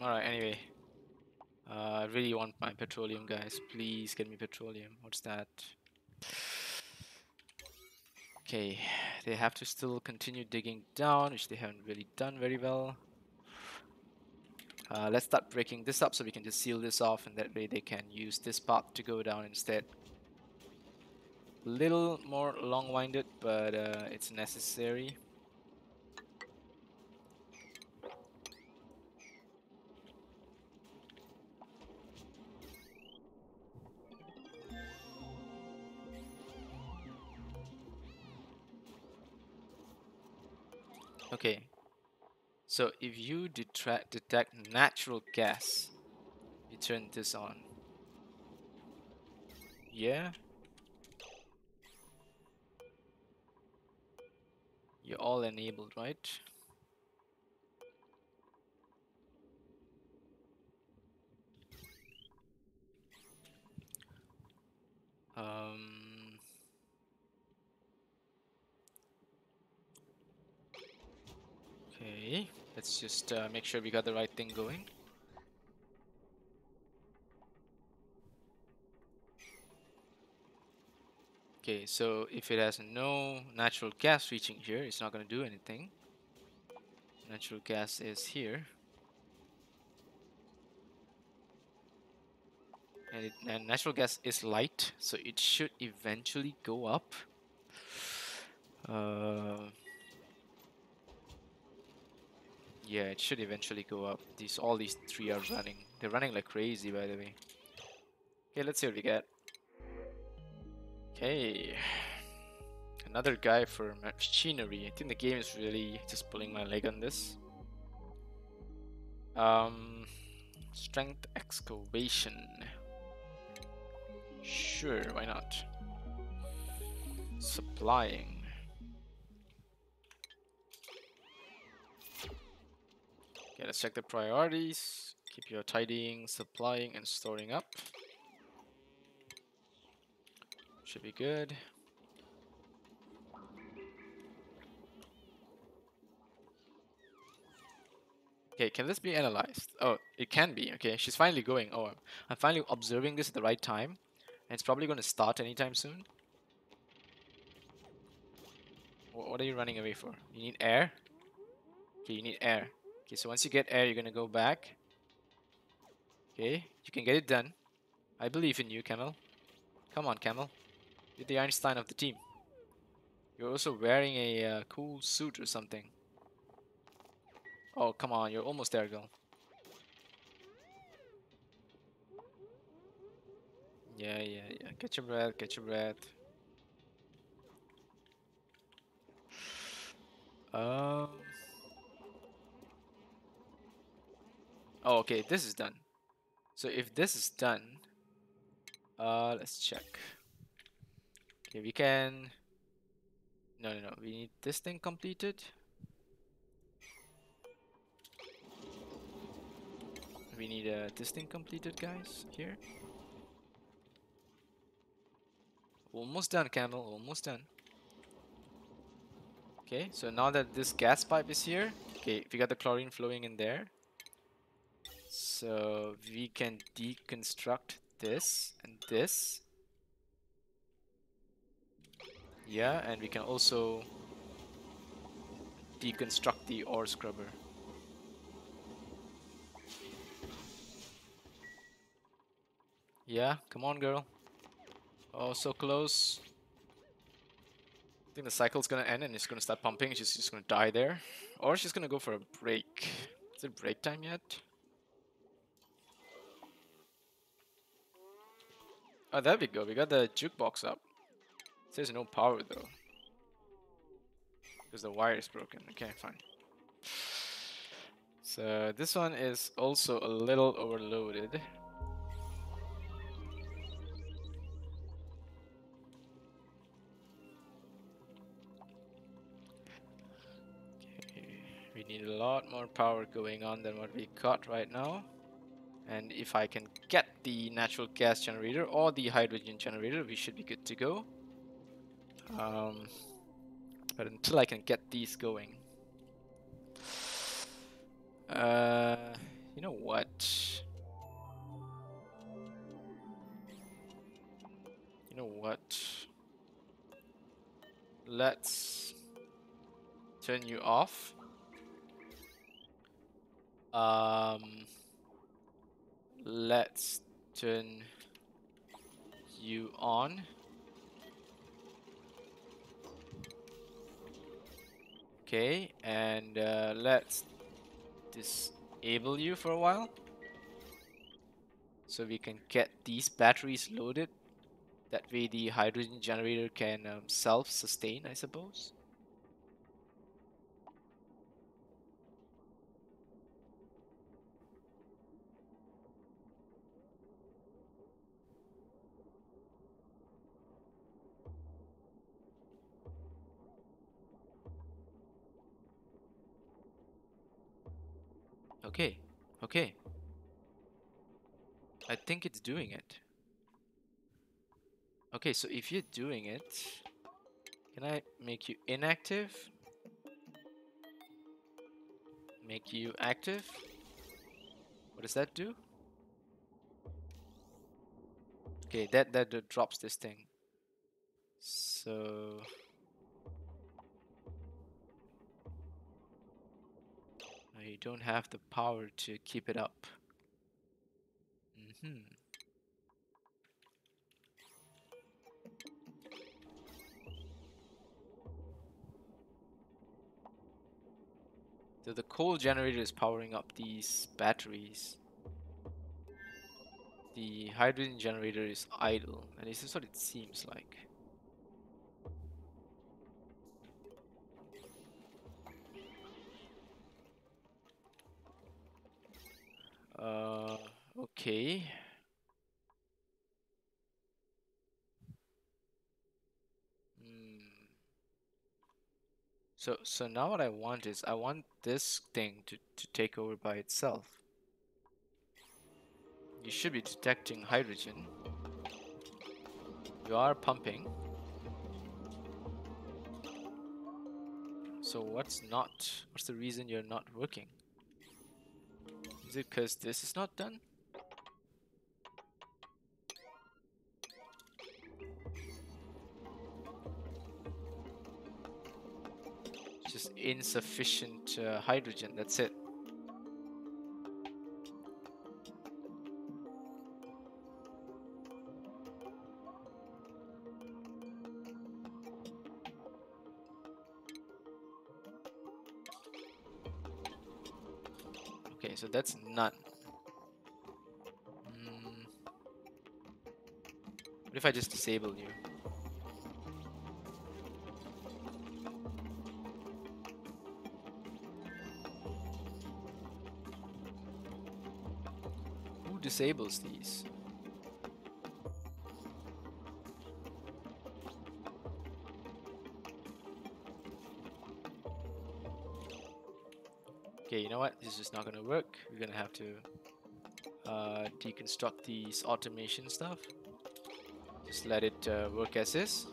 Speaker 1: Alright, anyway. I really want my petroleum, guys. Please get me petroleum. What's that? Okay, they have to still continue digging down, which they haven't really done very well. Let's start breaking this up so we can just seal this off, and that way they can use this path to go down instead. Little more long-winded, but it's necessary. Okay, so if you detect natural gas, you turn this on. Yeah, you're all enabled, right? Um, okay, let's just make sure we got the right thing going. Okay, so if it has no natural gas reaching here, it's not going to do anything. Natural gas is here. And natural gas is light, so it should eventually go up. Uh, yeah, it should eventually go up. All these three are running. They're running like crazy, by the way. Okay, let's see what we get. Okay, another guy for machinery. I think the game is really just pulling my leg on this. Strength excavation. Sure, why not? Supplying. Okay, let's check the priorities. Keep your tidying, supplying, and storing up. Should be good. Okay, can this be analyzed? Oh, it can be. Okay, she's finally going. Oh, I'm finally observing this at the right time. And it's probably going to start anytime soon. What are you running away for? You need air? Okay, you need air. Okay, so once you get air, you're going to go back. Okay, you can get it done. I believe in you, Camel. Come on, Camel. You're the Einstein of the team. You're also wearing a cool suit or something. Oh, come on, you're almost there, girl. Yeah, yeah, yeah. Catch your breath, catch your breath. Um. Oh, okay, this is done. So if this is done, let's check. Okay, we can. No, no, no. We need this thing completed. We need this thing completed, guys. Here. Almost done, Camel. Almost done. Okay, so now that this gas pipe is here, okay, we got the chlorine flowing in there. So we can deconstruct this and this. Yeah, and we can also deconstruct the ore scrubber. Yeah, come on, girl. Oh, so close. I think the cycle's gonna end and it's gonna start pumping. She's just gonna die there. Or she's gonna go for a break. Is it break time yet? Oh, there we go. We got the jukebox up. It says no power though. Because the wire is broken. Okay, fine. So this one is also a little overloaded. Okay, we need a lot more power going on than what we got right now. And if I can get the natural gas generator or the hydrogen generator, we should be good to go. But until I can get these going, you know what? You know what? Let's turn you off. Let's turn you on. Okay, and let's disable you for a while so we can get these batteries loaded. That way the hydrogen generator can self-sustain, I suppose. Okay, okay. I think it's doing it. Okay, so if you're doing it, can I make you inactive? Make you active? What does that do? Okay, that drops this thing. So I don't have the power to keep it up. Hmm. So the coal generator is powering up these batteries. The hydrogen generator is idle, and this is what it seems like. Okay. Hmm. So now what I want is I want this thing to take over by itself. You should be detecting hydrogen. You are pumping. So what's the reason you're not working? Is it because this is not done? Just insufficient hydrogen, that's it. Okay, so that's none. What if I just disable you? Who disables these? Okay, you know what? This is not gonna work. We're gonna have to deconstruct these automation stuff. Just let it work as is.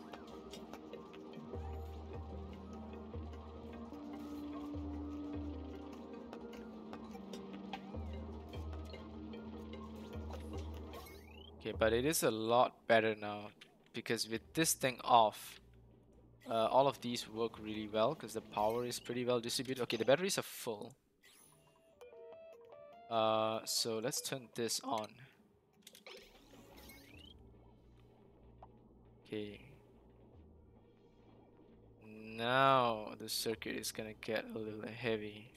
Speaker 1: Okay, but it is a lot better now because with this thing off, all of these work really well because the power is pretty well distributed. Okay, the batteries are full. So let's turn this on. Okay. Now the circuit is gonna get a little heavy.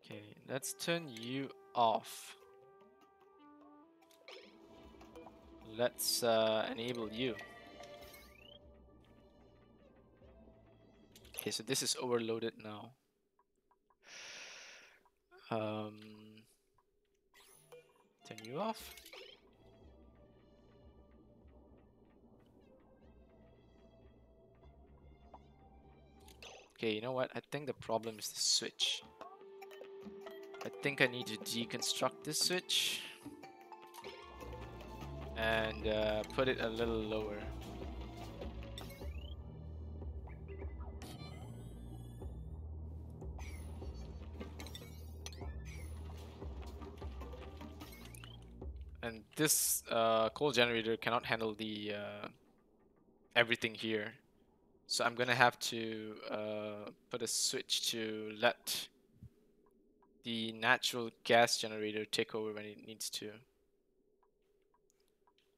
Speaker 1: Okay, let's turn you off. Let's enable you. Okay, so this is overloaded now. Turn you off. Okay, you know what? I think the problem is the switch. I think I need to deconstruct this switch and put it a little lower. And this coal generator cannot handle the everything here. So I'm gonna have to put a switch to let the natural gas generator take over when it needs to.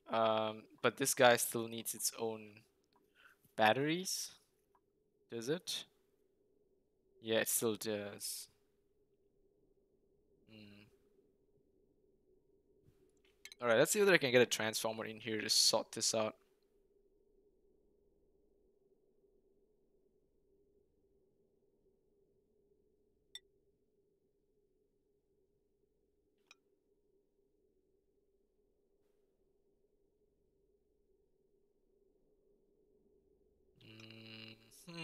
Speaker 1: But this guy still needs its own batteries. Does it? Yeah, it still does. Hmm. Alright, let's see whether I can get a transformer in here to sort this out. Hmm.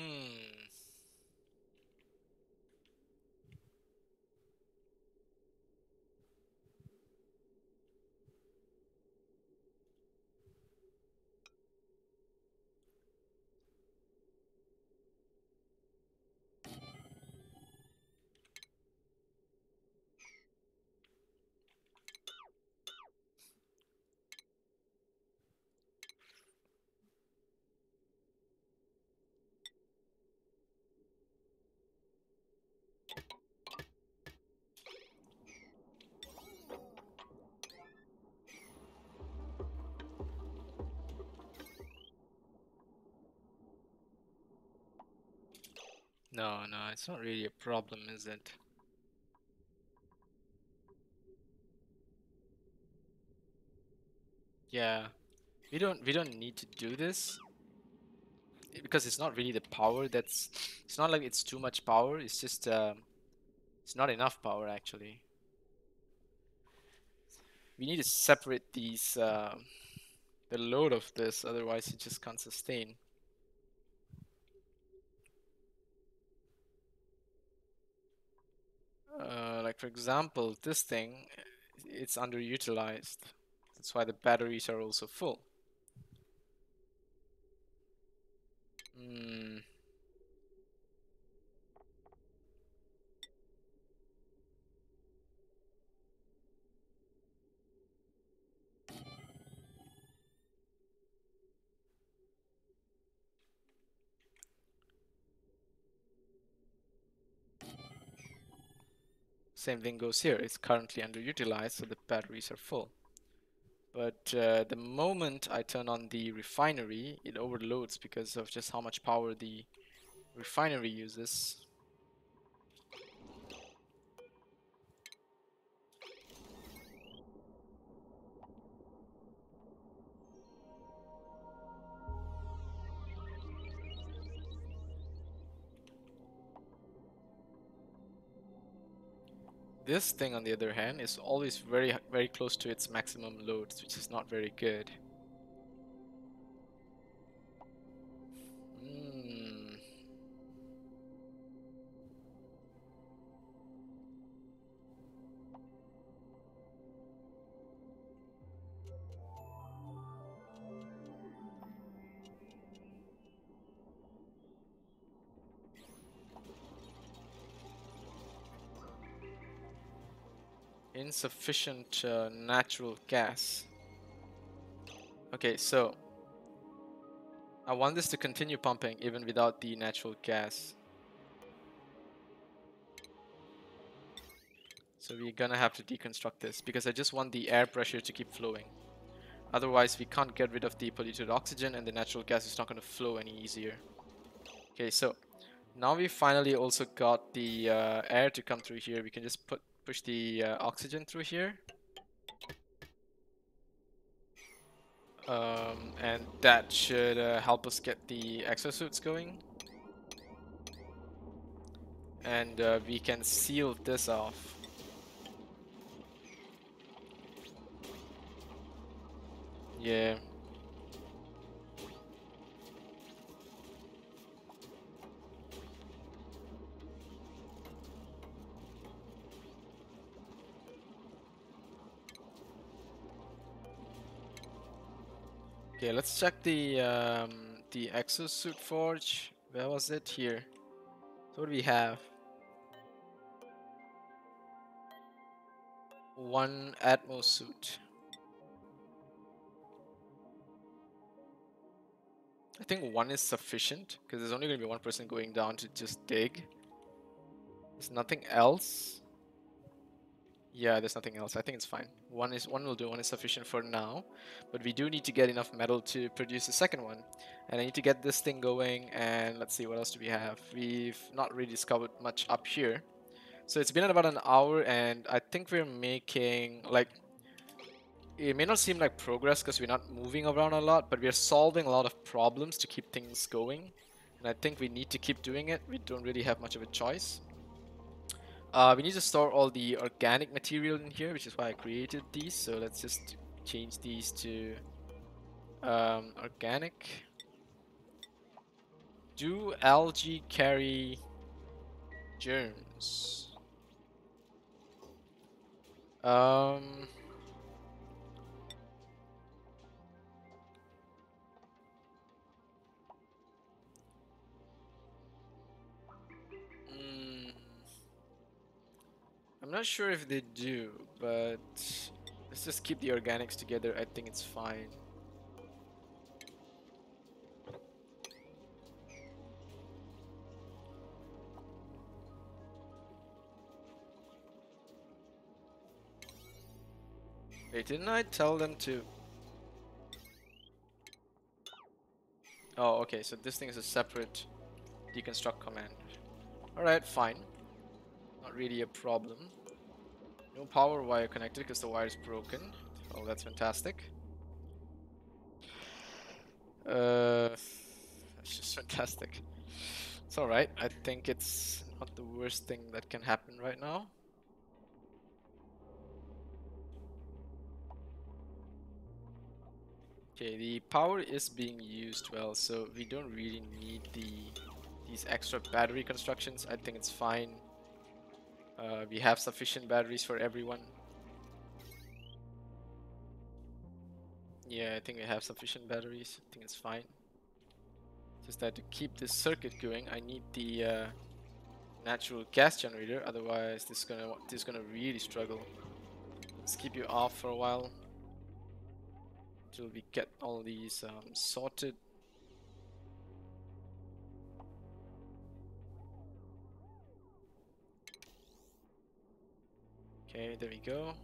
Speaker 1: No, no, it's not really a problem, is it? Yeah, we don't need to do this because it's not really the power that's. It's not like it's too much power. It's just it's not enough power actually. We need to separate these the load of this, otherwise it just can't sustain. Like for example, this thing, it's underutilized. That's why the batteries are also full. Hmm. Same thing goes here. It's currently underutilized, so the batteries are full. But the moment I turn on the refinery, it overloads because of just how much power the refinery uses. This thing, on the other hand, is always very close to its maximum loads, which is not very good. Hmm. Insufficient natural gas. Okay, so I want this to continue pumping even without the natural gas. So we're gonna have to deconstruct this because I just want the air pressure to keep flowing. Otherwise, we can't get rid of the polluted oxygen and the natural gas is not gonna flow any easier. Okay, so now we finally also got the air to come through here. We can just push the oxygen through here. And that should help us get the exosuits going. And we can seal this off. Yeah. Okay, let's check the exosuit forge. Where was it? Here. So what do we have? One Atmos suit. I think one is sufficient because there's only going to be one person going down to just dig. There's nothing else. Yeah, there's nothing else. I think it's fine. One will do. One is sufficient for now, but we do need to get enough metal to produce the second one. And I need to get this thing going. And let's see, what else do we have? We've not really discovered much up here. So it's been about an hour, and I think we're making like, it may not seem like progress because we're not moving around a lot, but we're solving a lot of problems to keep things going. And I think we need to keep doing it. We don't really have much of a choice. We need to store all the organic material in here, which is why I created these. So let's just change these to organic. Do algae carry germs? Um, mm, I'm not sure if they do, but let's just keep the organics together. I think it's fine. Wait, didn't I tell them to? Oh, okay, so this thing is a separate deconstruct command. Alright, fine. Not really a problem. No power wire connected because the wire is broken. Oh, that's fantastic. That's just fantastic. It's alright. I think it's not the worst thing that can happen right now. Okay, the power is being used well, so we don't really need these extra battery constructions. I think it's fine. We have sufficient batteries for everyone. Yeah, I think we have sufficient batteries. I think it's fine. Just that to keep this circuit going, I need the natural gas generator. Otherwise, this is gonna really struggle. Let's keep you off for a while until we get all these sorted. Okay, there we go.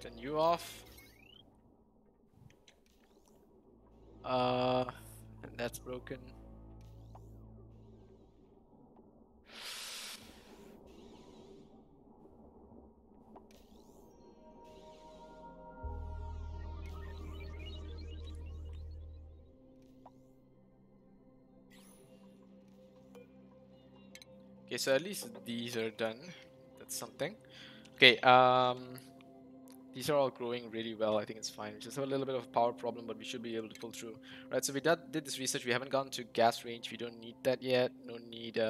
Speaker 1: Turn you off. And that's broken. Okay, so at least these are done. That's something. Okay, these are all growing really well. I think it's fine. We just have a little bit of a power problem, but we should be able to pull through. Right, so we did this research. We haven't gone to gas range. We don't need that yet. No need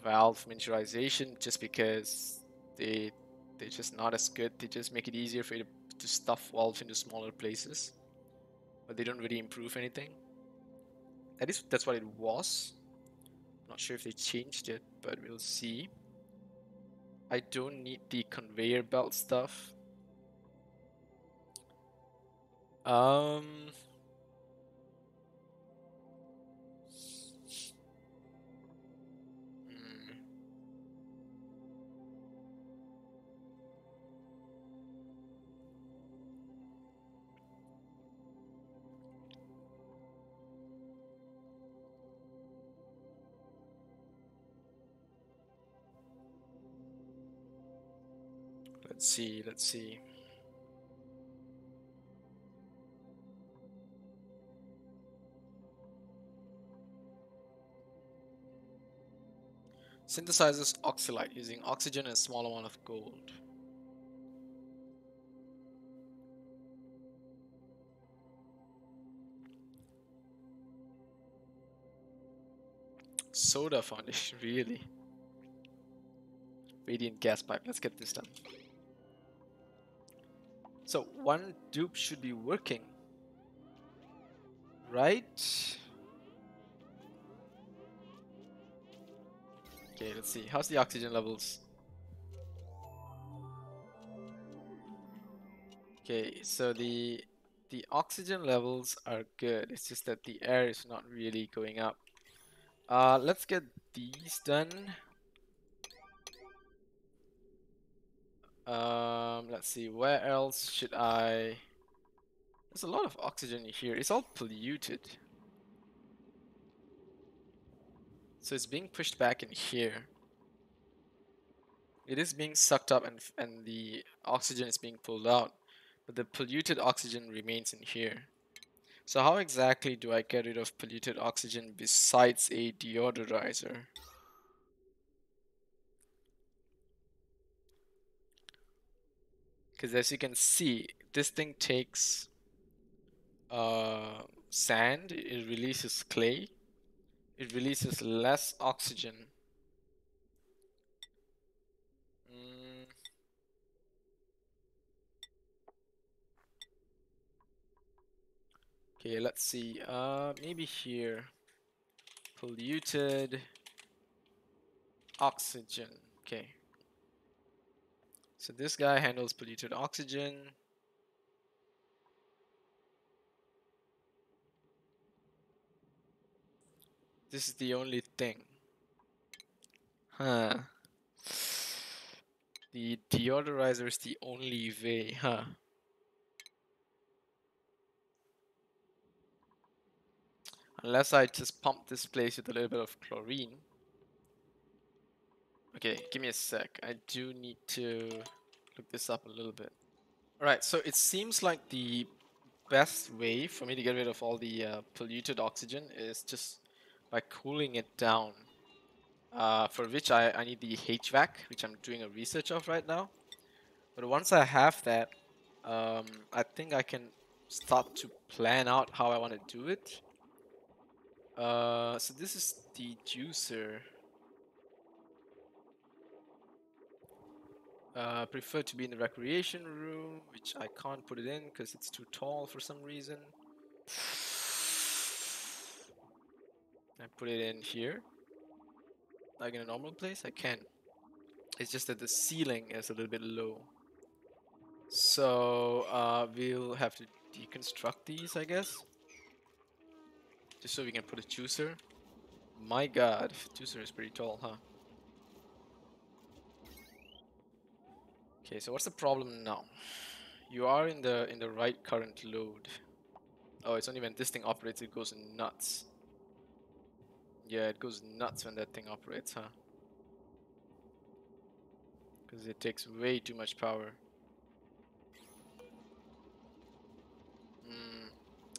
Speaker 1: valve miniaturization just because they're just not as good. They just make it easier for you to stuff valves into smaller places, but they don't really improve anything. At least that's what it was. Not sure if they changed it, but we'll see. I don't need the conveyor belt stuff. Um, hmm. Let's see, let's see. Synthesizes oxalite using oxygen and a small amount of gold. Soda foundation, really? Radiant gas pipe. Let's get this done. So one dupe should be working, right? Okay, let's see. How's the oxygen levels? Okay, so the oxygen levels are good. It's just that the air is not really going up. Let's get these done. Let's see, where else should I... There's a lot of oxygen here. It's all polluted. So it's being pushed back in here. It is being sucked up and the oxygen is being pulled out. But the polluted oxygen remains in here. So how exactly do I get rid of polluted oxygen besides a deodorizer? Because as you can see, this thing takes sand, it releases clay, it releases less oxygen. Mm, okay, let's see. Maybe here. Polluted oxygen. Okay. So this guy handles polluted oxygen. This is the only thing. Huh. The deodorizer is the only way, huh? Unless I just pump this place with a little bit of chlorine. Okay, give me a sec. I do need to look this up a little bit. Alright, so it seems like the best way for me to get rid of all the polluted oxygen is just by cooling it down. For which I need the HVAC, which I'm doing a research of right now. But once I have that, I think I can start to plan out how I want to do it. So this is the juicer. Prefer to be in the recreation room, which I can't put it in because it's too tall for some reason. I put it in here, like in a normal place. I can. It's just that the ceiling is a little bit low. So we'll have to deconstruct these, I guess, just so we can put a juicer. My God, juicer is pretty tall, huh? Okay, so what's the problem now? You are in the right current load. Oh, it's only when this thing operates it goes nuts. Yeah, it goes nuts when that thing operates, huh? Because it takes way too much power.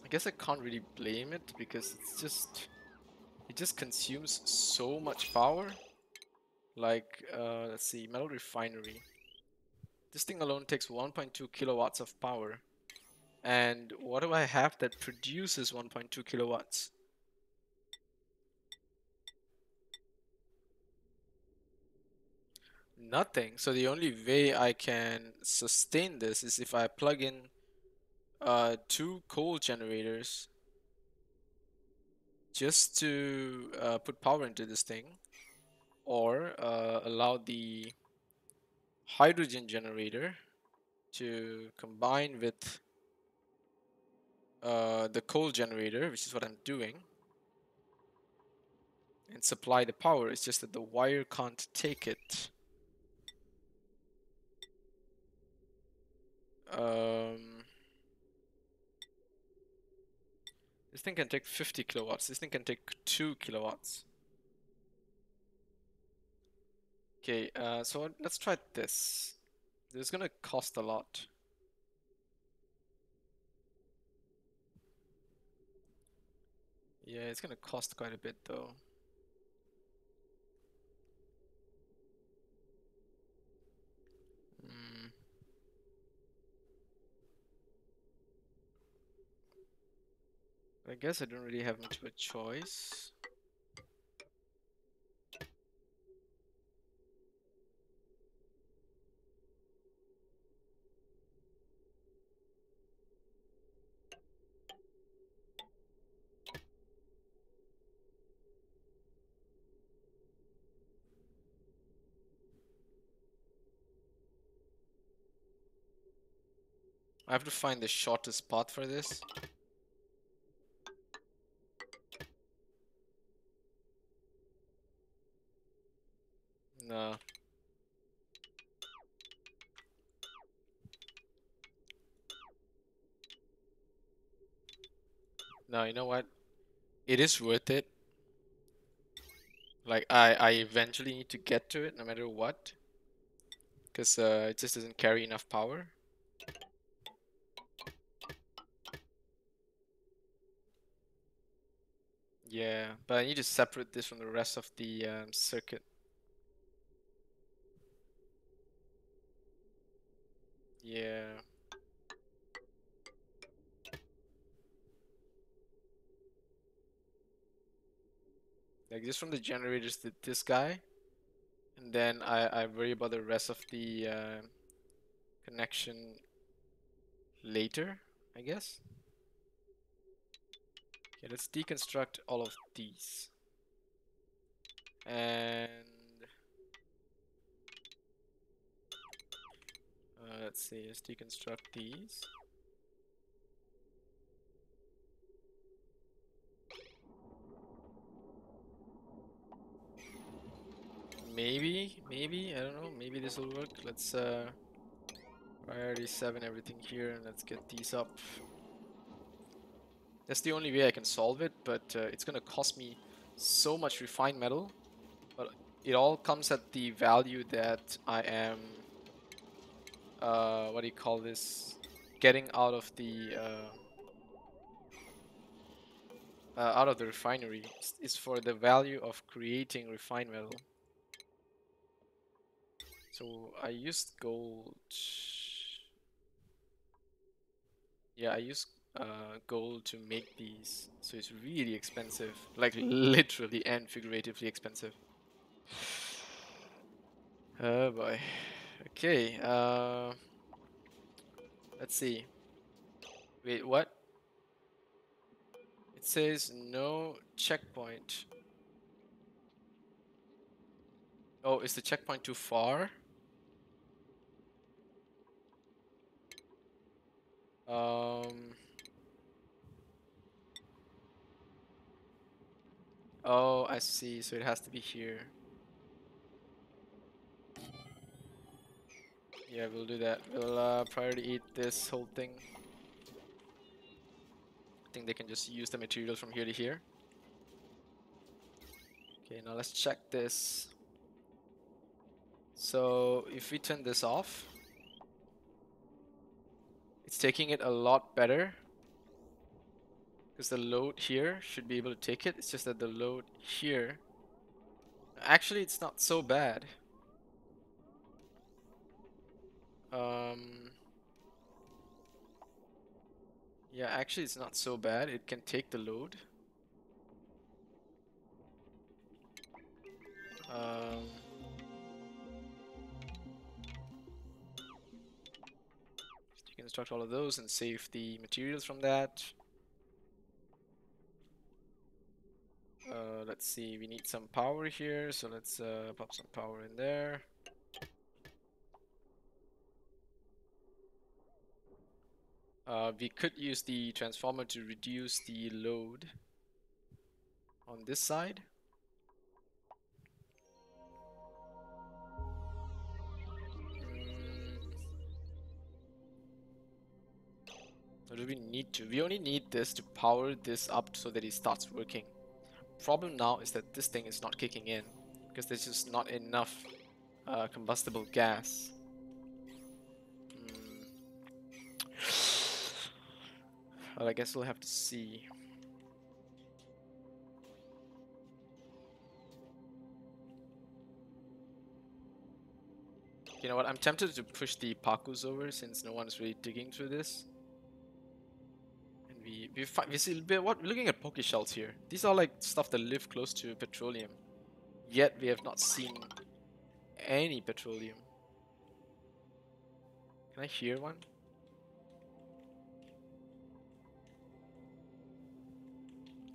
Speaker 1: I guess I can't really blame it because it just consumes so much power. Like, let's see, metal refinery. This thing alone takes 1.2 kilowatts of power. And what do I have that produces 1.2 kilowatts? Nothing. So the only way I can sustain this is if I plug in two coal generators just to put power into this thing, or allow the hydrogen generator to combine with the coal generator, which is what I'm doing, and supply the power. It's just that the wire can't take it. This thing can take 50 kilowatts. This thing can take 2 kilowatts. Okay, so let's try this. This is gonna cost a lot. Yeah, it's gonna cost quite a bit though. Hmm. I guess I don't really have much of a choice. I have to find the shortest path for this. No. No, you know what? It is worth it. Like I eventually need to get to it no matter what, because it just doesn't carry enough power. Yeah, but I need to separate this from the rest of the circuit. Yeah. Like just from the generators to this guy, and then I worry about the rest of the connection later, I guess. Okay, let's deconstruct all of these. And let's see, let's deconstruct these. Maybe, I don't know, maybe this will work. Let's priority 7 everything here and let's get these up. That's the only way I can solve it, but it's gonna cost me so much refined metal. But it all comes at the value that I am, what do you call this? Getting out of the refinery. It's for the value of creating refined metal. So I used gold. Yeah, I used gold to make these. So it's really expensive. Like literally and figuratively expensive. Oh boy. Okay, let's see. Wait, what? It says no checkpoint. Oh, is the checkpoint too far? Um. Oh, I see. So it has to be here. Yeah, we'll do that. We'll priority eat this whole thing. I think they can just use the materials from here to here. Okay, now let's check this. So if we turn this off, it's taking it a lot better. Because the load here should be able to take it. It's just that the load here, actually it's not so bad. Um, yeah, actually it's not so bad. It can take the load. Um, you can construct all of those and save the materials from that. Let's see, we need some power here, so let's pop some power in there. We could use the transformer to reduce the load on this side. Or do we need to? We only need this to power this up so that it starts working. Problem now is that this thing is not kicking in because there's just not enough combustible gas. Well, I guess we'll have to see. You know what? I'm tempted to push the Pakus over since no one's really digging through this. And we see what we're looking at poke shells here. These are like stuff that live close to petroleum. Yet we have not seen any petroleum. Can I hear one?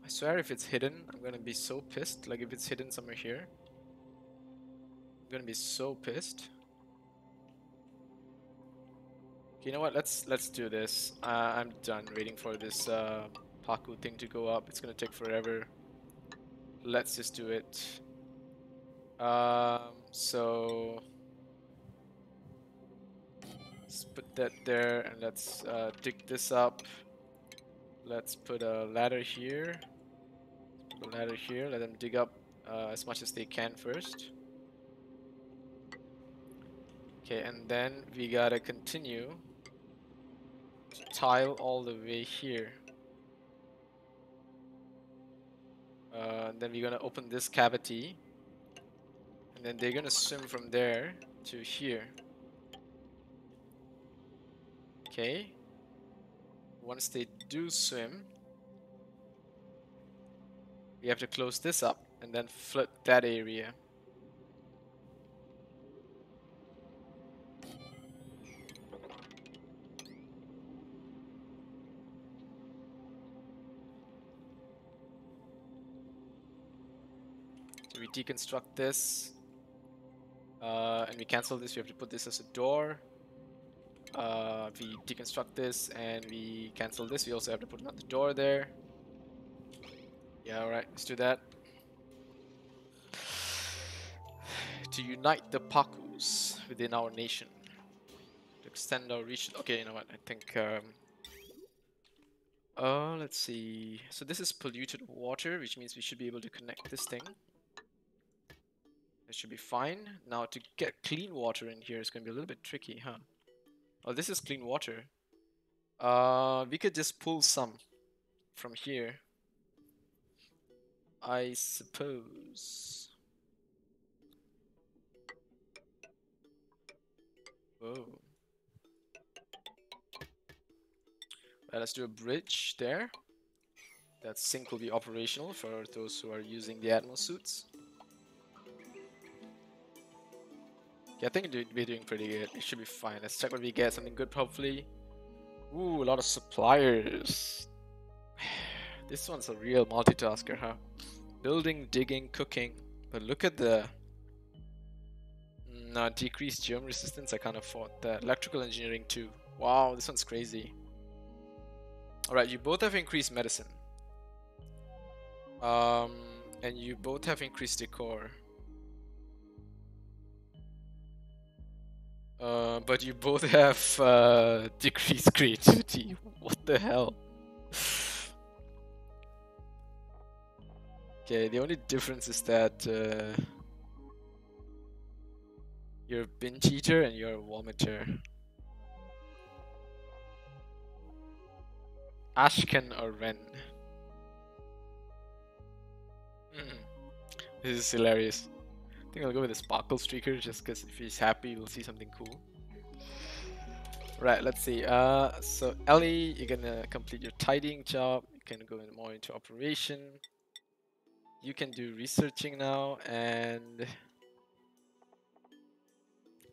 Speaker 1: I swear if it's hidden, I'm gonna be so pissed. Like if it's hidden somewhere here, I'm gonna be so pissed. Okay, you know what? Let's do this. I'm done waiting for this Paku thing to go up. It's gonna take forever. Let's just do it. So let's put that there and let's dig this up. Let's put a ladder here. Put a ladder here. Let them dig up as much as they can first. Okay, and then we gotta continue to tile all the way here. Then we're gonna open this cavity, and then they're gonna swim from there to here. Okay. Once they do swim, we have to close this up and then flood that area. So we deconstruct this, and we cancel this. We have to put this as a door. We deconstruct this and we cancel this. We also have to put another door there. Yeah, alright, let's do that. To unite the Pakus within our nation. To extend our reach. Okay, you know what? I think. Let's see. So this is polluted water, which means we should be able to connect this thing. It should be fine. Now to get clean water in here is going to be a little bit tricky, huh? Oh, this is clean water. We could just pull some from here, I suppose. Whoa. Let's do a bridge there. That sink will be operational for those who are using the Atmos suits. Yeah, I think we're doing pretty good. It should be fine. Let's check what we get. Something good, hopefully. Ooh, a lot of suppliers. This one's a real multitasker, huh? Building, digging, cooking. But look at the... No, decreased germ resistance. I can't afford that. Electrical engineering too. Wow, this one's crazy. Alright, you both have increased medicine. And you both have increased decor. But you both have decreased creativity. What the hell? Okay, the only difference is that you're a binge eater and you're a vomiter. Ashken or Ren? This is hilarious. I think I'll go with the Sparkle Streaker just because if he's happy, we'll see something cool. Right, let's see. So Ellie, you're gonna complete your tidying job. You can go more into operation. You can do researching now, and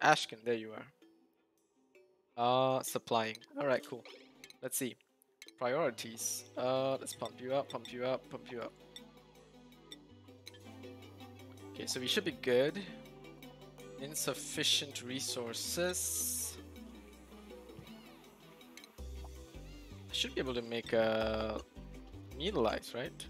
Speaker 1: Ashken, there you are. Supplying. Alright, cool. Let's see. Priorities. Let's pump you up, pump you up, pump you up. Okay, so we should be good. Insufficient resources. I should be able to make a needle lights, right?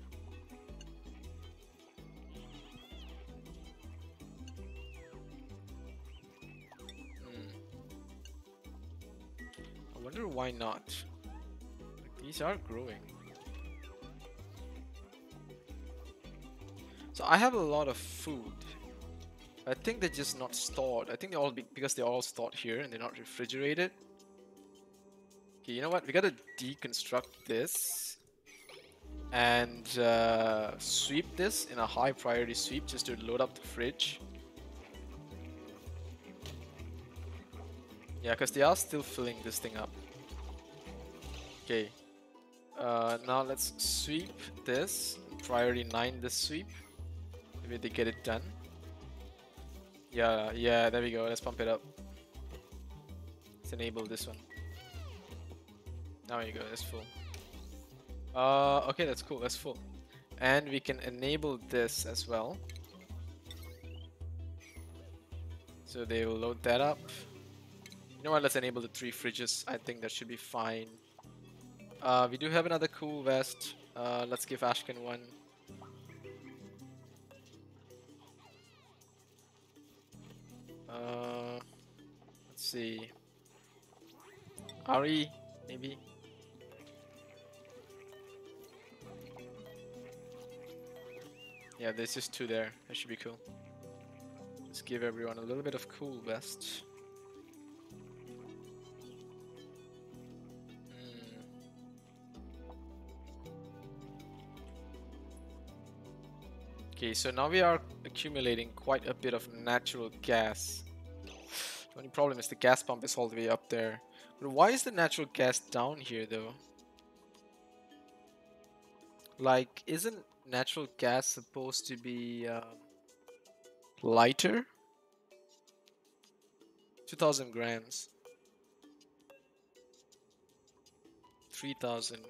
Speaker 1: I wonder why not. Like, these are growing. So I have a lot of food. I think they're just not stored. I think they're all because they're all stored here and they're not refrigerated. Okay, you know what? We gotta deconstruct this and sweep this in a high priority sweep just to load up the fridge. Yeah, because they are still filling this thing up. Okay. Now let's sweep this. Priority 9 this sweep. Maybe they get it done. Yeah, there we go. Let's pump it up. Let's enable this one. Now you go, that's full. Okay, that's cool, that's full. And we can enable this as well. So they will load that up. You know what, let's enable the 3 fridges. I think that should be fine. We do have another cool vest. Let's give Ashken one. Let's see. Ari, maybe. Yeah, there's just 2 there. That should be cool. Just give everyone a little bit of cool vest. Hmm. Okay, so now we are accumulating quite a bit of natural gas. The only problem is the gas pump is all the way up there. But why is the natural gas down here though? Like, isn't natural gas supposed to be lighter? 2000 grams. 3000. Hmm.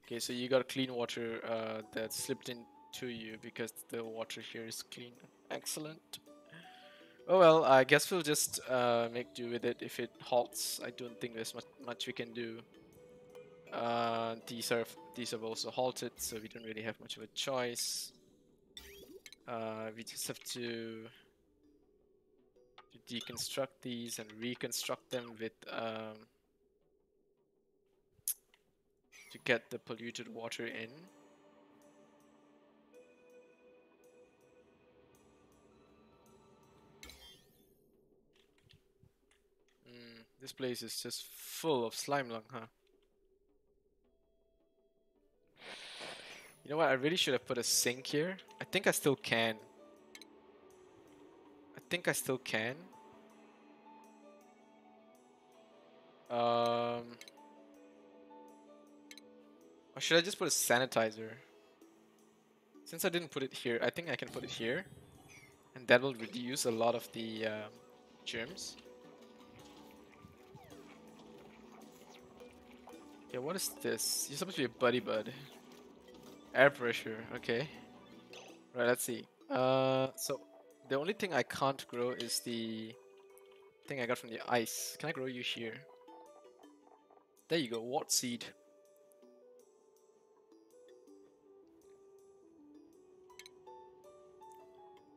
Speaker 1: Okay, so you got clean water that slipped into you because the water here is clean. Excellent. Oh well, I guess we'll just make do with it if it halts. I don't think there's much we can do. These have also halted, so we don't really have much of a choice. We just have to deconstruct these and reconstruct them with to get the polluted water in. This place is just full of slime lung, huh? You know what? I really should have put a sink here. I think I still can. I think I still can. Or should I just put a sanitizer? Since I didn't put it here, I think I can put it here. And that will reduce a lot of the germs. Yeah, what is this? You're supposed to be a buddy bud. Air pressure, okay. Right, let's see. So the only thing I can't grow is the thing I got from the ice. Can I grow you here? There you go, wart seed.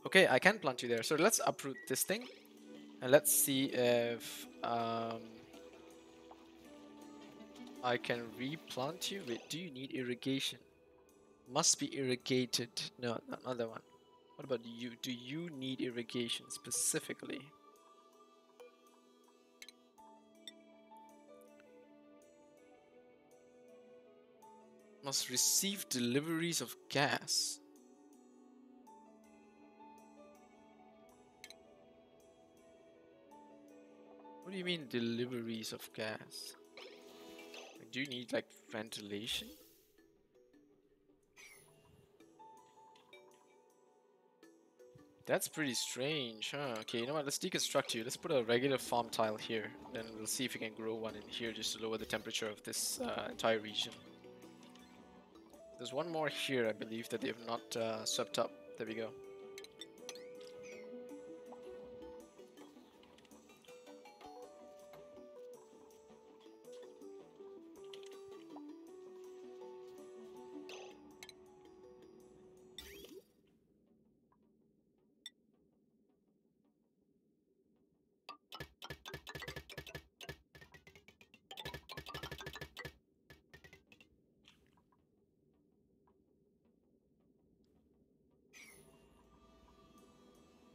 Speaker 1: Okay, I can plant you there. So let's uproot this thing. And let's see if I can replant you. Wait, do you need irrigation? Must be irrigated. No, not that one. What about you? Do you need irrigation specifically? Must receive deliveries of gas. What do you mean deliveries of gas? Like, do you need like ventilation? That's pretty strange, huh? Okay, you know what? Let's deconstruct you. Let's put a regular farm tile here. Then we'll see if we can grow one in here just to lower the temperature of this entire region. There's one more here, I believe, that they have not swept up. There we go.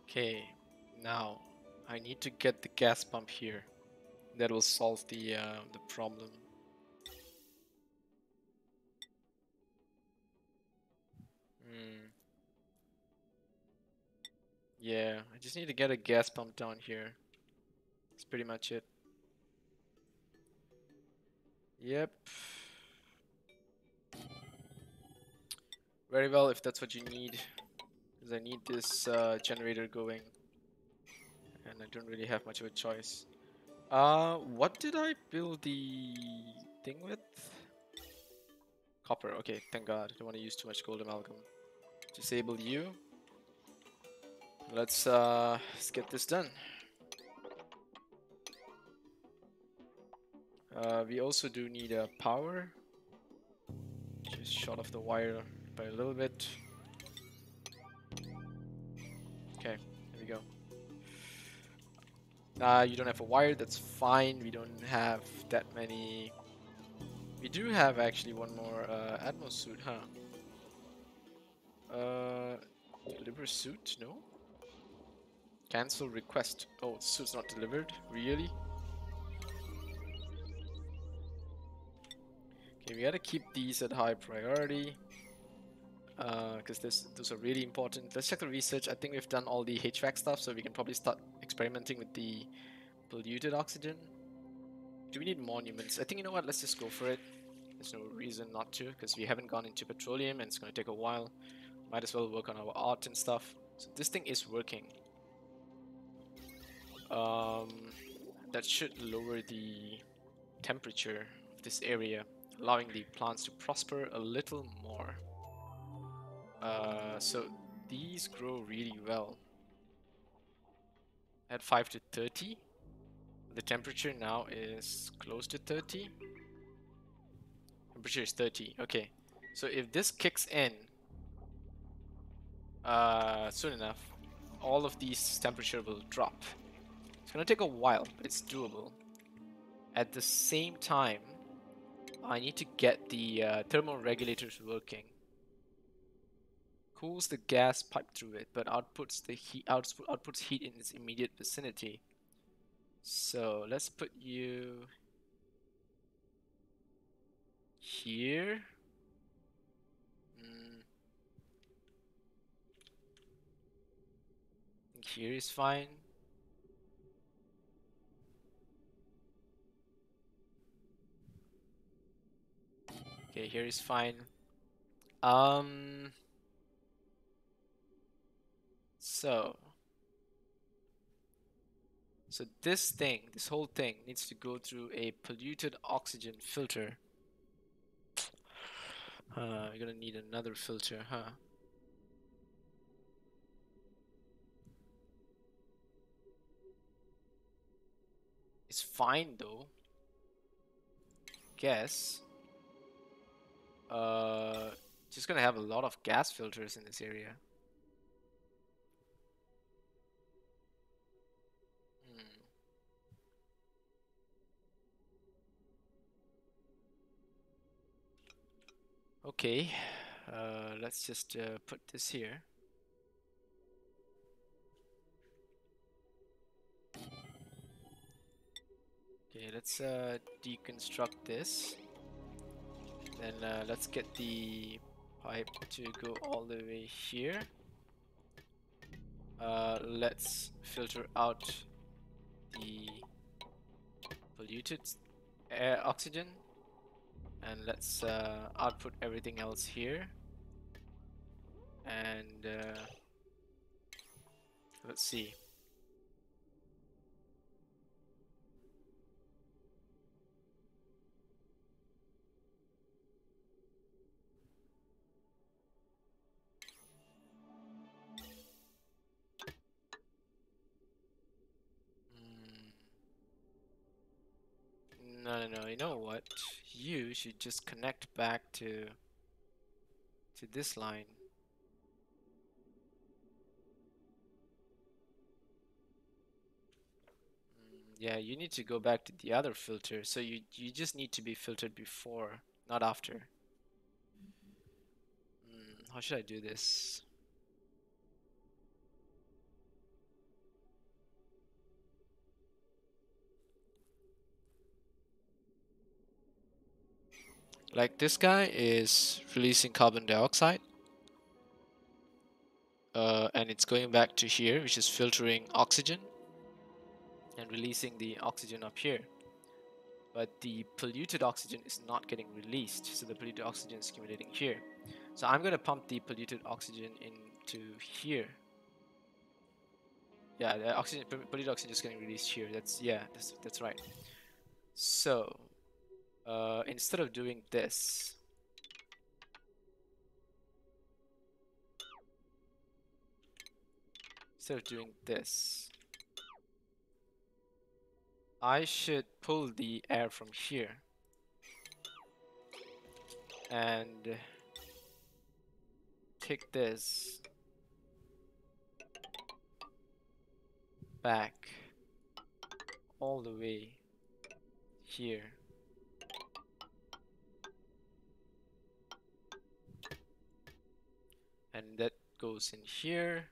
Speaker 1: Okay, now I need to get the gas pump here. That will solve the problem. Hmm. Yeah, I just need to get a gas pump down here. That's pretty much it. Yep. Very well, if that's what you need. Because I need this generator going. And I don't really have much of a choice. What did I build the thing with? Copper, okay, thank god. I don't want to use too much gold amalgam. Disable you. Let's get this done. We also do need a power. Just short off the wire by a little bit. Okay, here we go. You don't have a wire, that's fine. We don't have that many. We do have actually one more Atmos suit, huh? Deliver suit? No? Cancel request. Oh, the suit's not delivered? Really? Okay, we gotta keep these at high priority. Because those are really important. Let's check the research. I think we've done all the HVAC stuff, so we can probably start experimenting with the polluted oxygen. Do we need monuments? I think, you know what, let's just go for it. There's no reason not to, because we haven't gone into petroleum and it's going to take a while. Might as well work on our art and stuff. So this thing is working. Um, that should lower the temperature of this area, allowing the plants to prosper a little more. So these grow really well. At 5 to 30. The temperature now is close to 30. Temperature is 30. Okay. So if this kicks in soon enough, all of these temperature will drop. It's gonna take a while, but it's doable. At the same time, I need to get the thermal regulators working. Cools the gas pipe through it, but outputs the heat outputs heat in its immediate vicinity. So let's put you here. I think here is fine. Okay, here is fine. So this whole thing needs to go through a polluted oxygen filter. You're gonna need another filter, huh? It's fine though. Guess. Just gonna have a lot of gas filters in this area. Okay, let's just put this here. Okay, let's deconstruct this. Then let's get the pipe to go all the way here. Let's filter out the polluted air oxygen, and let's output everything else here. And let's see. No, you know what? You should just connect back to this line. Yeah, you need to go back to the other filter. So you just need to be filtered before, not after. How should I do this? Like this guy is releasing carbon dioxide. And it's going back to here, which is filtering oxygen and releasing the oxygen up here. But the polluted oxygen is not getting released, so the polluted oxygen is accumulating here. So I'm going to pump the polluted oxygen into here. Yeah, the polluted oxygen is getting released here. That's right. So instead of doing this, I should pull the air from here and take this back all the way here. And that goes in here.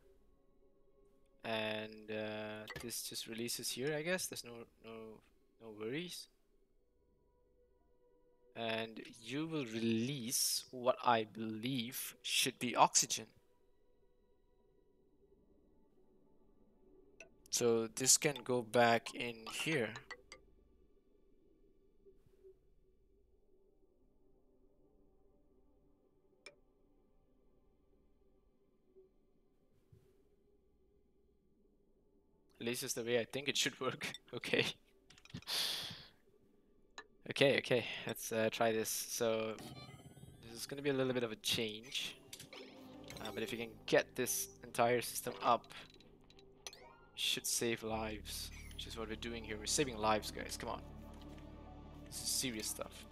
Speaker 1: And this just releases here, I guess. There's no worries. And you will release what I believe should be oxygen. So this can go back in here. At least it's the way I think it should work. Okay. Okay, let's try this. So this is gonna be a little bit of a change. But if you can get this entire system up, you should save lives, which is what we're doing here. We're saving lives, guys. Come on. This is serious stuff.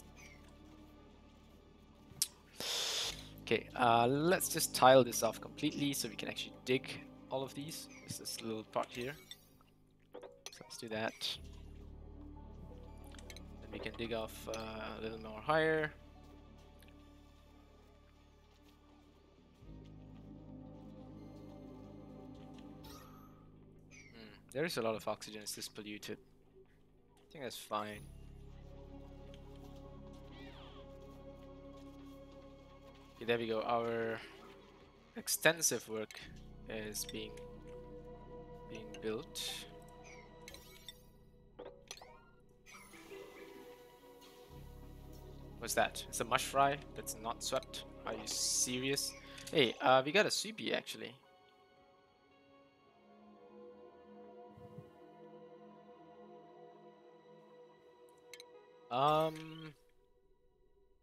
Speaker 1: Okay, let's just tile this off completely so we can actually dig all of these. There's this little part here. So let's do that. Then we can dig off a little more higher. There is a lot of oxygen, it's just polluted. I think that's fine. Okay, there we go. Our extensive work is being built. What's that? It's a mush fry that's not swept. Are you serious? Hey, we got a sweepy actually.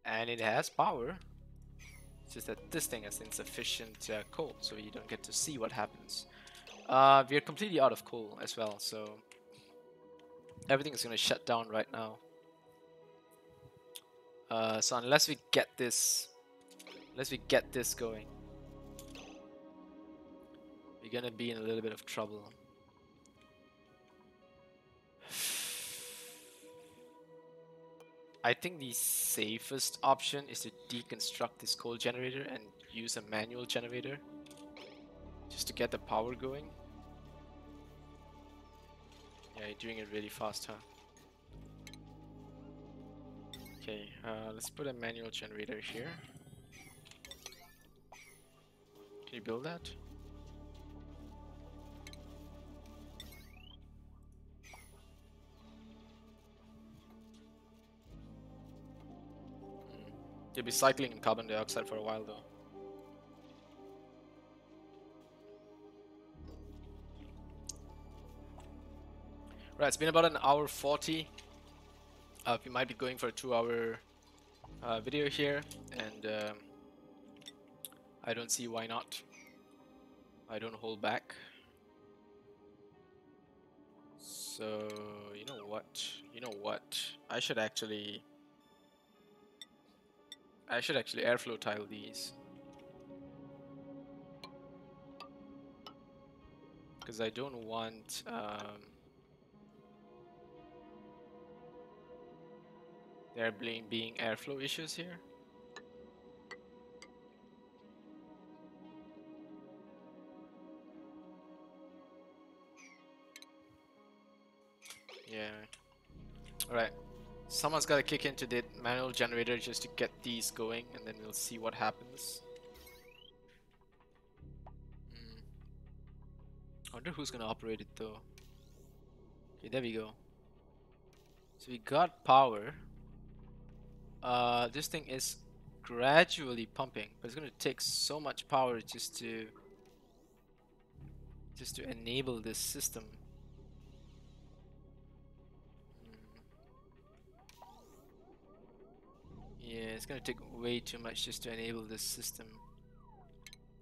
Speaker 1: And it has power. It's just that this thing has insufficient coal, so you don't get to see what happens. We're completely out of coal as well, so everything is gonna shut down right now. So unless we get this going, we're gonna be in a little bit of trouble. I think the safest option is to deconstruct this coal generator and use a manual generator just to get the power going. Yeah, you're doing it really fast, huh? Okay, let's put a manual generator here. Can you build that? You'll be cycling in carbon dioxide for a while though. Right, it's been about an hour 40. We might be going for a 2-hour video here, and I don't see why not. I don't hold back. So you know what? I should actually airflow tile these, because I don't want there being airflow issues here. Yeah. Alright. Someone's got to kick into the manual generator just to get these going, and then we'll see what happens. I wonder who's gonna operate it though. Okay, there we go. So we got power. This thing is gradually pumping, but it's gonna take so much power just to enable this system. Yeah, it's gonna take way too much just to enable this system.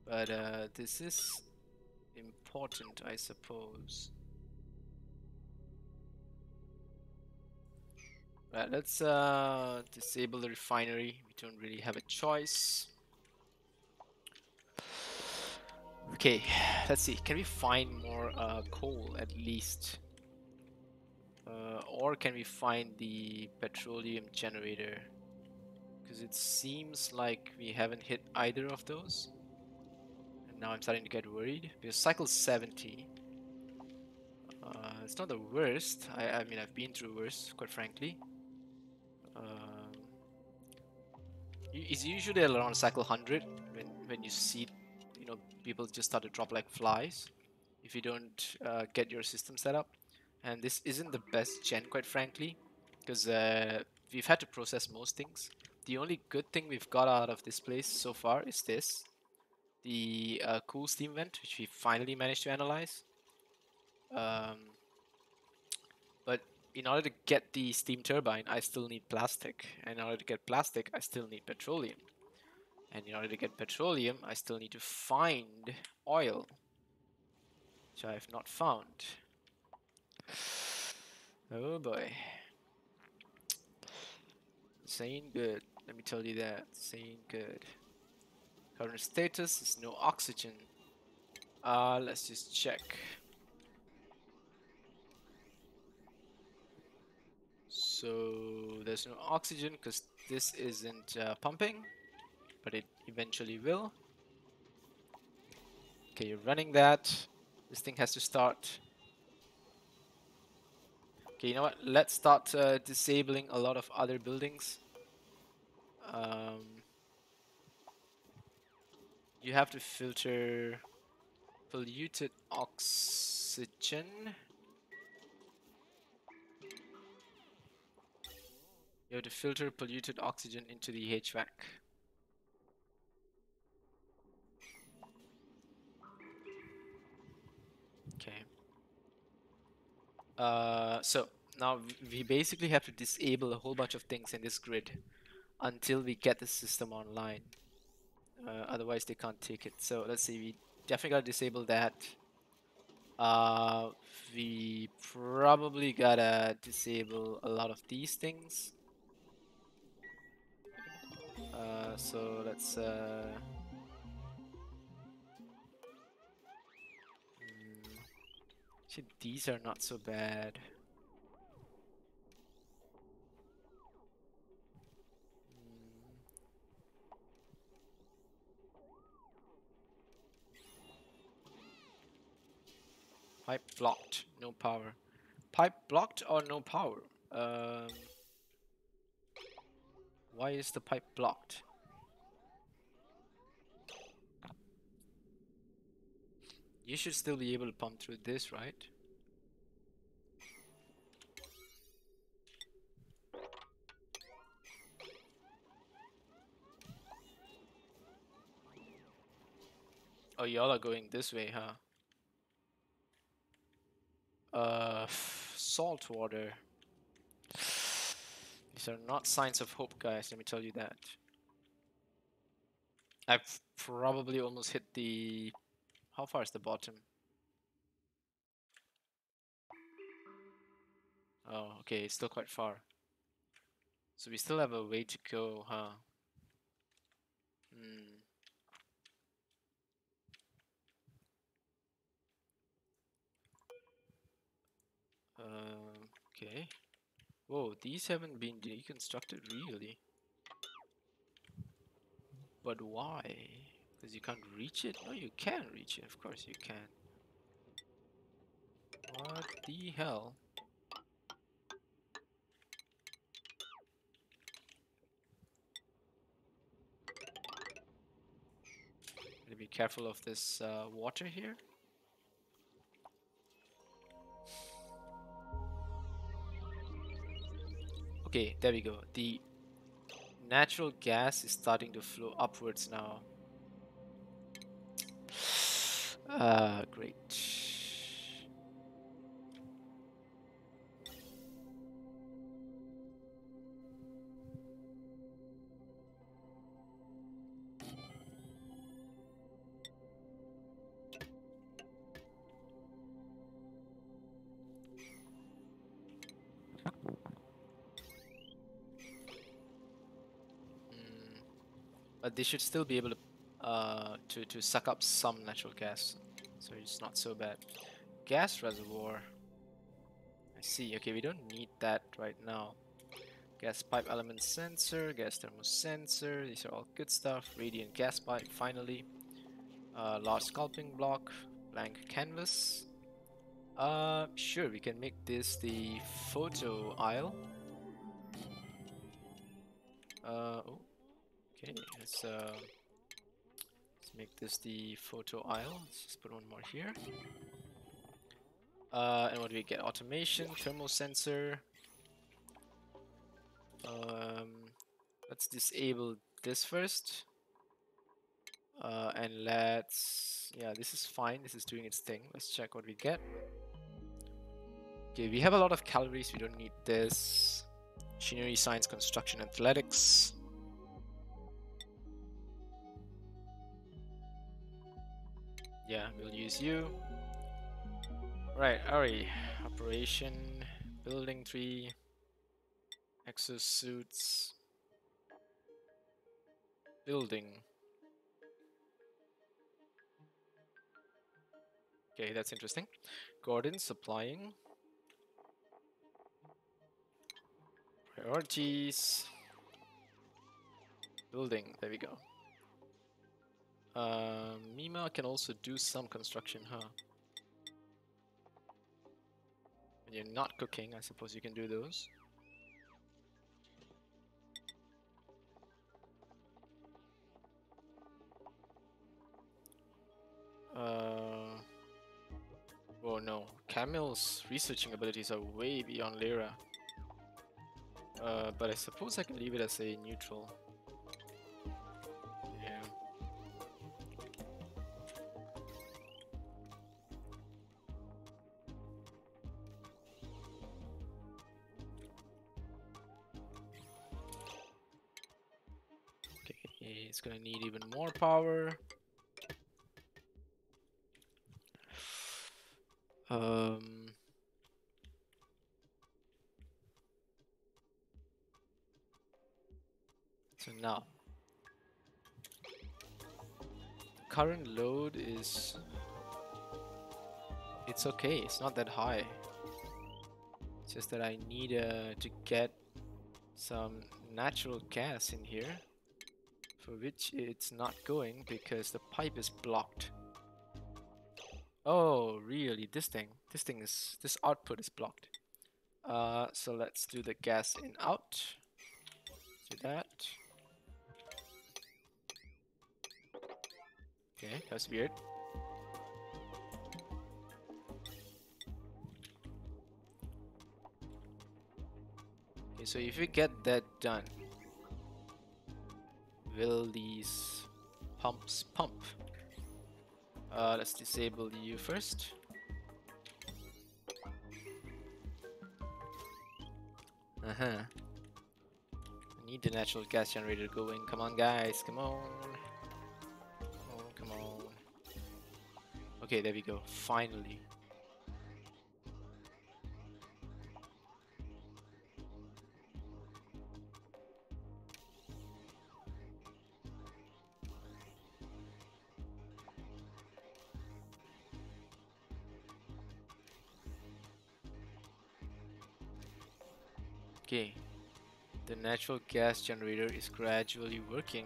Speaker 1: But this is important, I suppose. Right, let's disable the refinery. We don't really have a choice. Okay, let's see. Can we find more coal at least? Or can we find the petroleum generator? Because it seems like we haven't hit either of those. And now I'm starting to get worried. Because cycle 70. It's not the worst. I mean, I've been through worse, quite frankly. Um, it's usually around cycle 100 when you see, you know, people just start to drop like flies if you don't get your system set up. And this isn't the best gen, quite frankly, because we've had to process most things. The only good thing we've got out of this place so far is this, the cool steam vent, which we finally managed to analyze. Um, but in order to get the steam turbine, I still need plastic. And in order to get plastic, I still need petroleum. And in order to get petroleum, I still need to find oil, which I have not found. Oh boy. This ain't good. Let me tell you that. This ain't good. Current status is no oxygen. Let's just check. So there's no oxygen because this isn't pumping, but it eventually will. Okay, you're running that. This thing has to start. Okay, you know what? Let's start disabling a lot of other buildings. You have to filter polluted oxygen. You have to filter polluted oxygen into the HVAC. Okay. So now we basically have to disable a whole bunch of things in this grid until we get the system online. Otherwise, they can't take it. So let's see. We definitely gotta disable that. We probably gotta disable a lot of these things. So let's actually, these are not so bad. Pipe blocked, no power. Pipe blocked or no power? Why is the pipe blocked? You should still be able to pump through this, right? Oh, y'all are going this way, huh? Salt water. These are not signs of hope, guys. Let me tell you that. I've probably almost hit the... How far is the bottom? Oh, okay, it's still quite far. So we still have a way to go, huh? Hmm. Okay. Whoa, these haven't been deconstructed really. But why? Because you can't reach it? No, you can reach it. Of course you can. What the hell? Gotta be careful of this water here. Okay, there we go. The natural gas is starting to flow upwards now. Great. But they should still be able to to suck up some natural gas, so it's not so bad. Gas reservoir. I see. Okay, we don't need that right now. Gas pipe element sensor, gas thermal sensor. These are all good stuff. Radiant gas pipe. Finally, large sculpting block, blank canvas. Sure, we can make this the photo aisle. Oh, okay. Let's make this the photo aisle. Let's just put one more here. And what do we get? Automation, thermal sensor. Let's disable this first. And let's, yeah, this is fine. This is doing its thing. Let's check what we get. Okay, we have a lot of calories. We don't need this. Machinery, science, construction, athletics. Yeah, we'll use you. Right, Ari. Operation, building 3, exosuits, building. Okay, that's interesting. Gordon, supplying. Priorities. Building, there we go. Mima can also do some construction, huh? When you're not cooking, I suppose you can do those. Oh no, Camille's researching abilities are way beyond Lyra. But I suppose I can leave it as a neutral. Yeah. Okay, it's gonna need even more power. So now, current load is, it's okay, it's not that high. It's just that I need to get some natural gas in here, for which it's not going because the pipe is blocked. Oh, really? This output is blocked. So let's do the gas in out. Do that. Okay, that's weird. Okay, so if we get that done, will these pumps pump? Let's disable you first. I need the natural gas generator going. Come on, guys. Come on. Oh, come on. Okay, there we go. Finally. Okay. The natural gas generator is gradually working.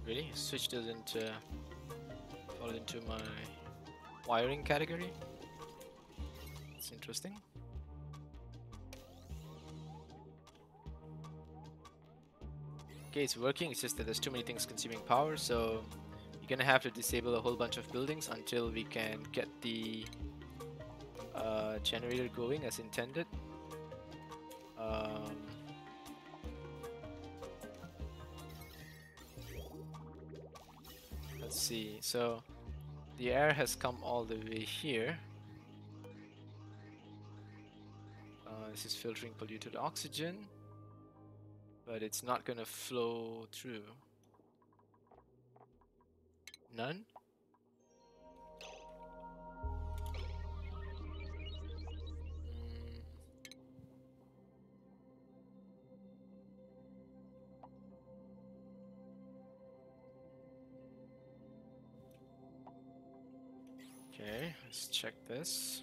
Speaker 1: Really? Switch doesn't fall into my wiring category? It's interesting. Okay, it's working, it's just that there's too many things consuming power, so you're gonna have to disable a whole bunch of buildings until we can get the generator going as intended. Let's see, so the air has come all the way here. This is filtering polluted oxygen, but it's not gonna flow through. None? Okay, let's check this.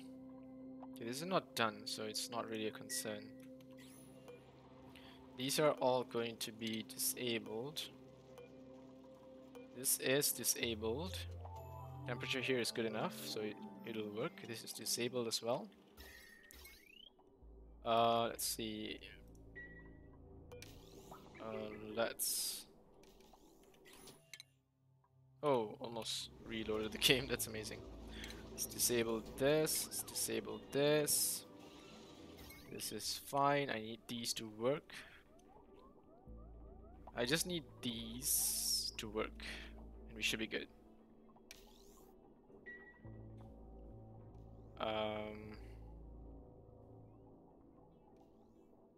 Speaker 1: Okay, this is not done, so it's not really a concern. These are all going to be disabled. This is disabled. Temperature here is good enough, so it'll work. This is disabled as well. Let's see. Let's... Oh, almost reloaded the game. That's amazing. Let's disable this. Let's disable this. This is fine. I need these to work. I just need these to work, and we should be good.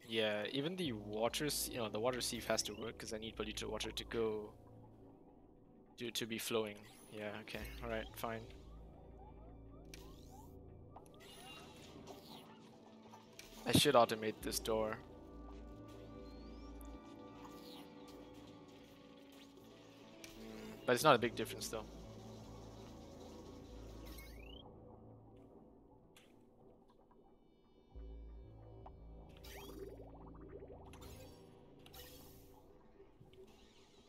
Speaker 1: Yeah, even the water, the water sieve has to work because I need polluted water to go to be flowing. Yeah, okay, all right, fine. I should automate this door. But it's not a big difference though.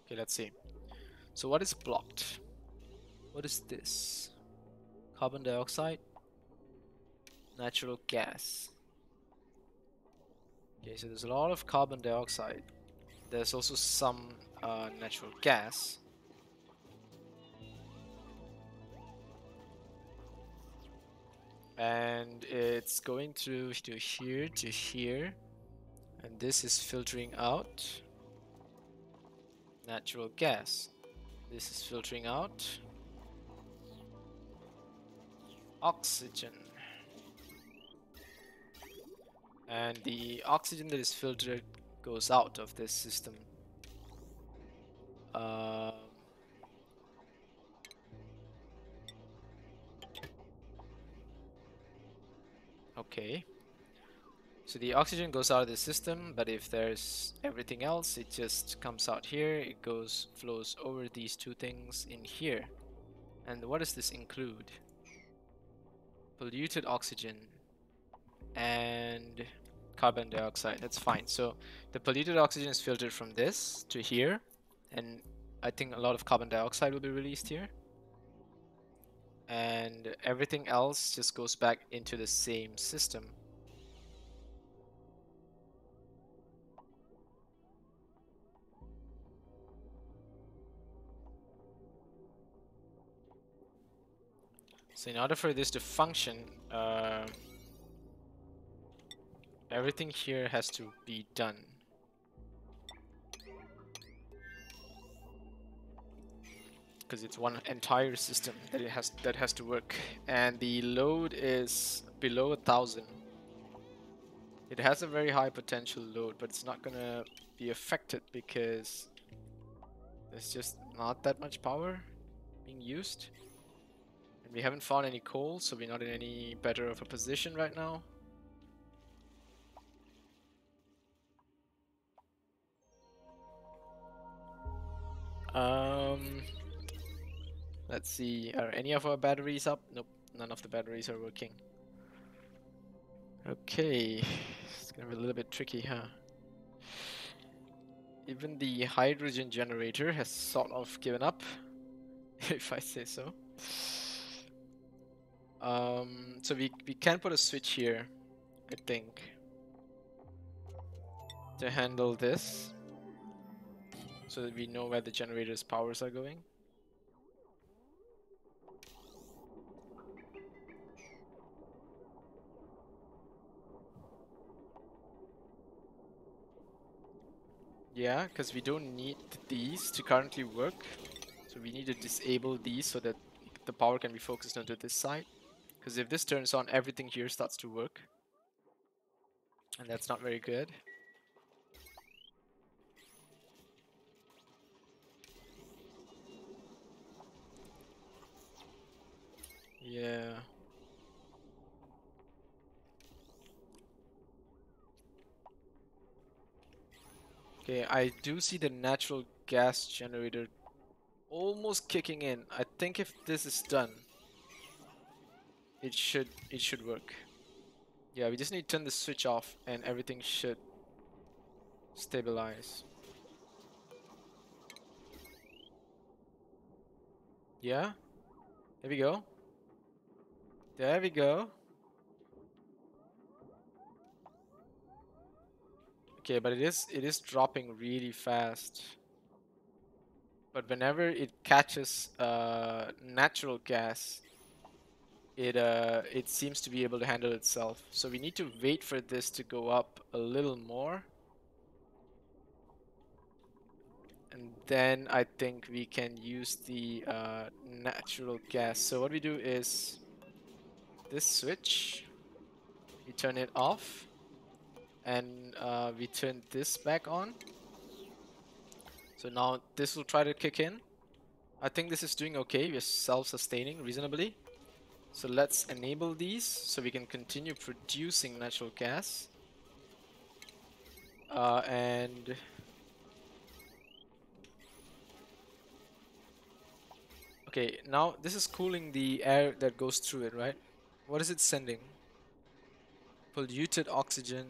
Speaker 1: Okay, let's see. So what is blocked? What is this? Carbon dioxide? Natural gas. Okay, so there's a lot of carbon dioxide. There's also some natural gas. And it's going through to here to here. And this is filtering out natural gas. This is filtering out oxygen. And the oxygen that is filtered goes out of this system. Okay. So the oxygen goes out of the system, but if there's everything else, it just comes out here. It flows over these two things in here. And what does this include? Polluted oxygen and carbon dioxide. That's fine. So the polluted oxygen is filtered from this to here, and I think a lot of carbon dioxide will be released here. And everything else just goes back into the same system. So in order for this to function, everything here has to be done. Because it's one entire system that has to work, and the load is below 1,000. It has a very high potential load, but it's not gonna be affected because there's just not that much power being used. And we haven't found any coal, so we're not in any better of a position right now. Let's see, are any of our batteries up? Nope, none of the batteries are working. Okay, it's gonna be a little bit tricky, huh? Even the hydrogen generator has sort of given up, if I say so. So we can put a switch here, I think, to handle this, so that we know where the generator's powers are going. Yeah, because we don't need these to currently work. So we need to disable these so that the power can be focused onto this side. Because if this turns on, everything here starts to work. And that's not very good. Yeah. Okay, I do see the natural gas generator almost kicking in. I think if this is done, it should work. Yeah, we just need to turn the switch off and everything should stabilize. Yeah, there we go. There we go. Okay, but it is dropping really fast. But whenever it catches natural gas, it seems to be able to handle itself. So we need to wait for this to go up a little more, and then I think we can use the natural gas. So what we do is this switch, we turn it off, and we turn this back on. So now this will try to kick in. I think this is doing okay. We're self-sustaining reasonably. So let's enable these so we can continue producing natural gas. And okay, now this is cooling the air that goes through it, right? What is it sending? Polluted oxygen.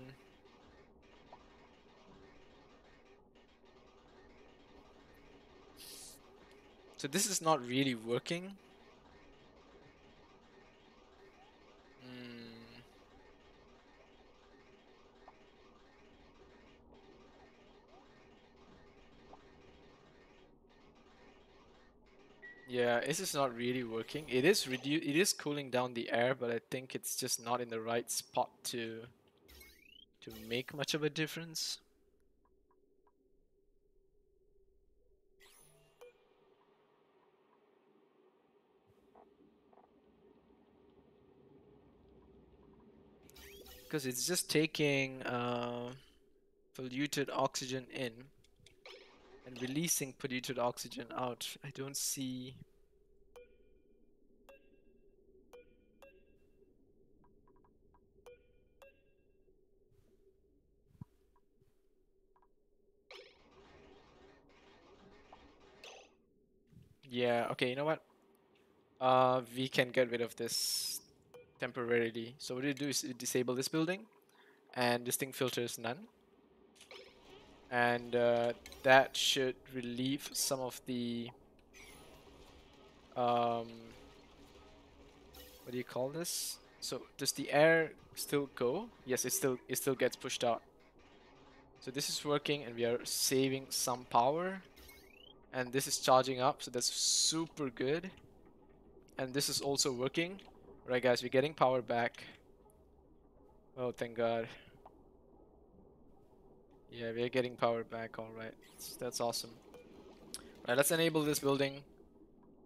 Speaker 1: So this is not really working. Hmm. Yeah, this is not really working. It is cooling down the air, but I think it's just not in the right spot to make much of a difference. Because it's just taking polluted oxygen in and releasing polluted oxygen out. I don't see. Yeah, okay, you know what? We can get rid of this temporarily. So what you do is you disable this building, and this thing filters none. And that should relieve some of the um, what do you call this? So does the air still go? Yes, it still gets pushed out. So this is working, and we are saving some power. And this is charging up, so that's super good. And this is also working. Right, guys, we're getting power back. Oh, thank God. Yeah, we're getting power back. All right, that's awesome. Right, let's enable this building.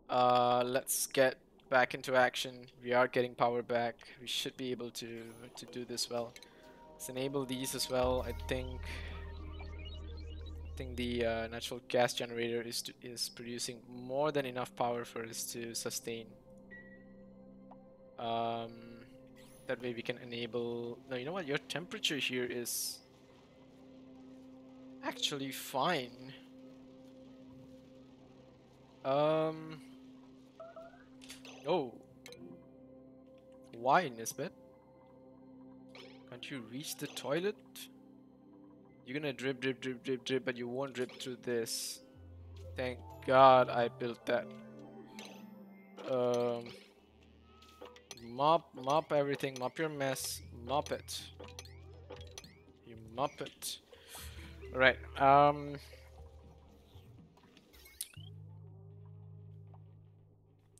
Speaker 1: Let's get back into action. We are getting power back. We should be able to do this well. Let's enable these as well. I think the natural gas generator is producing more than enough power for us to sustain. Um, that way we can enable. No, you know what? Your temperature here is actually fine. Um. Oh, why, Nisbet? Can't you reach the toilet? You're gonna drip, drip, drip, drip, drip, but you won't drip through this. Thank God I built that. Um, mop everything, mop your mess, mop it. You mop it. Right.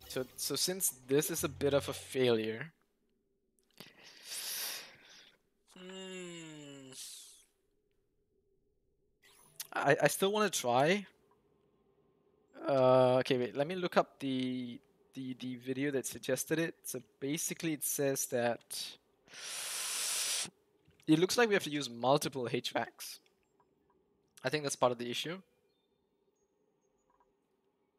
Speaker 1: So since this is a bit of a failure, hmm, I still want to try. Okay, wait. Let me look up the video that suggested it. So basically, it says that It looks like we have to use multiple HVACs. I think that's part of the issue.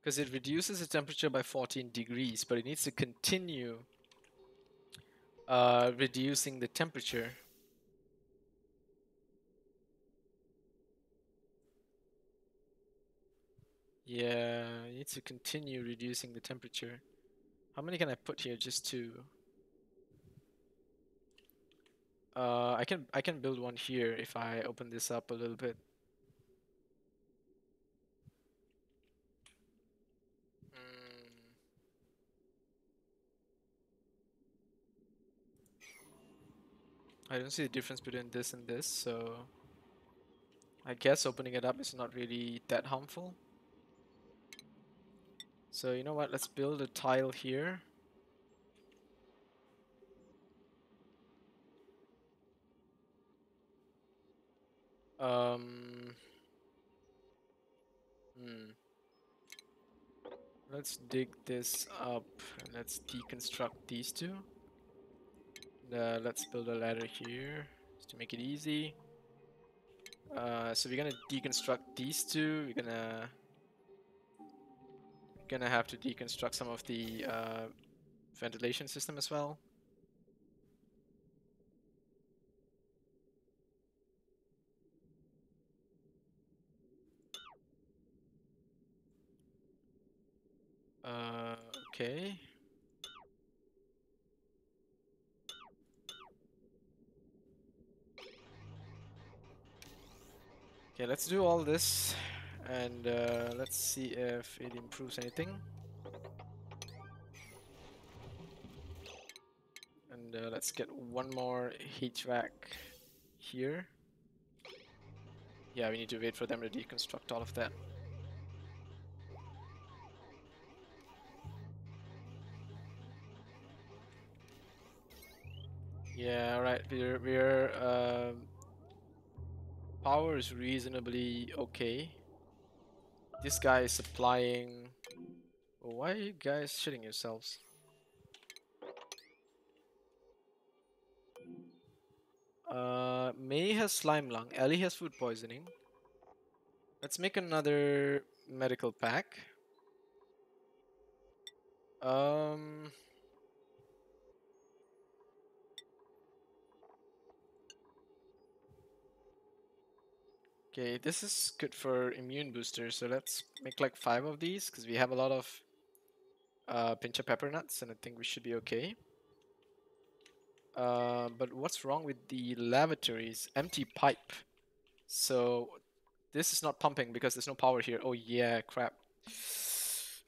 Speaker 1: Because it reduces the temperature by 14 degrees, but it needs to continue reducing the temperature. Yeah, it needs to continue reducing the temperature. How many can I put here? Just two. I can build one here if I open this up a little bit. Mm, I don't see the difference between this and this, so I guess opening it up is not really that harmful. So you know what? Let's build a tile here. Um, hmm. Let's dig this up and let's deconstruct these two. Let's build a ladder here just to make it easy. So we're gonna deconstruct these two. We're gonna have to deconstruct some of the ventilation system as well. Okay. Okay, let's do all this and let's see if it improves anything. And let's get one more HVAC here. Yeah, we need to wait for them to deconstruct all of that. Yeah, right. We're power is reasonably okay. This guy is supplying. Oh, why are you guys shitting yourselves? May has slime lung. Ellie has food poisoning. Let's make another medical pack. Um. Okay, this is good for immune boosters, so let's make like 5 of these because we have a lot of pinch of pepper nuts, and I think we should be okay. But what's wrong with the lavatories? Empty pipe. So this is not pumping because there's no power here. Oh yeah, crap.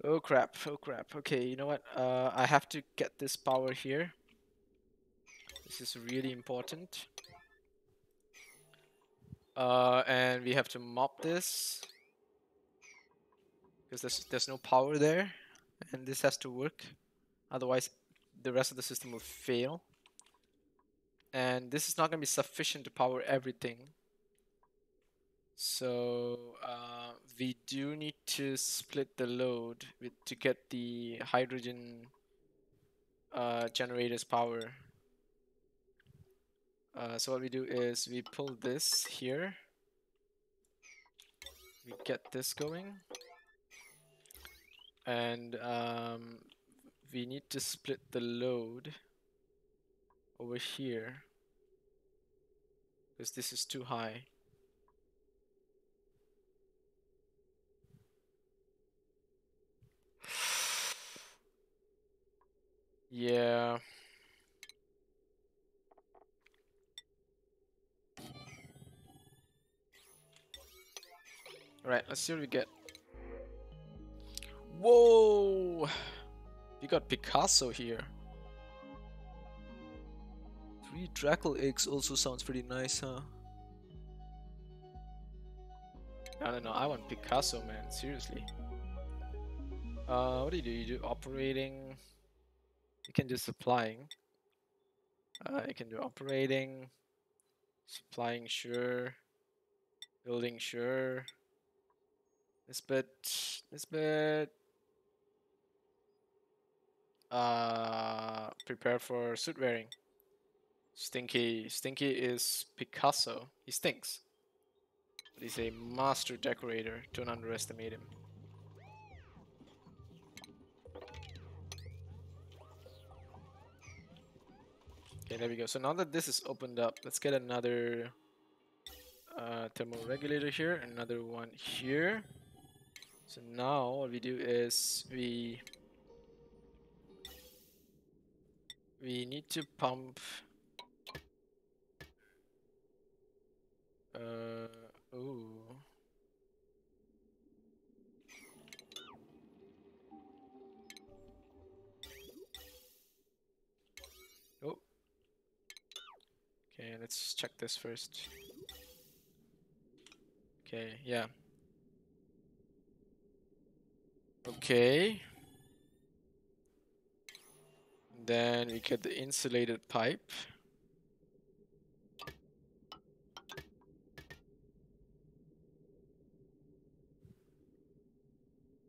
Speaker 1: Oh crap, oh crap. Okay, you know what? I have to get this power here. This is really important. And we have to mop this because there's no power there, and this has to work. Otherwise, the rest of the system will fail. And this is not going to be sufficient to power everything. So we do need to split the load to get the hydrogen generators power. So what we do is we pull this here. We get this going. And we need to split the load over here because this is too high. Yeah. Alright, let's see what we get. Whoa! We got Picasso here. 3 Drackle eggs also sounds pretty nice, huh? I don't know, I want Picasso, man, seriously. What do? You do operating. You can do supplying. You can do operating. Supplying, sure. Building, sure. This bit. Prepare for suit wearing. Stinky. Stinky is Picasso. He stinks. But he's a master decorator. Don't underestimate him. Okay, there we go. So now that this is opened up, let's get another thermoregulator here, another one here. So now what we do is we need to pump ooh. Oh. Okay, let's check this first. Okay, yeah. Okay. Then we get the insulated pipe.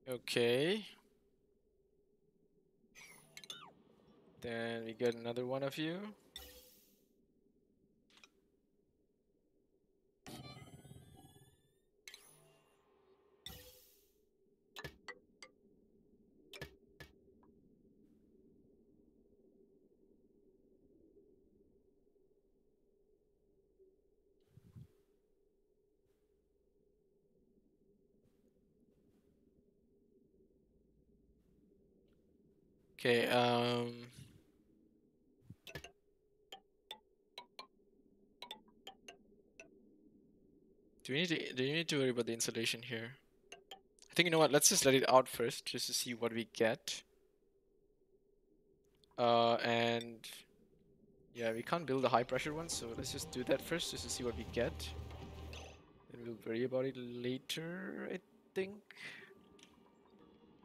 Speaker 1: Okay. Then we get another one of you. Okay, do you need to worry about the insulation here? I think you know what, let's just let it out first just to see what we get. And yeah, we can't build a high pressure one, so let's just do that first just to see what we get. Then we'll worry about it later, I think.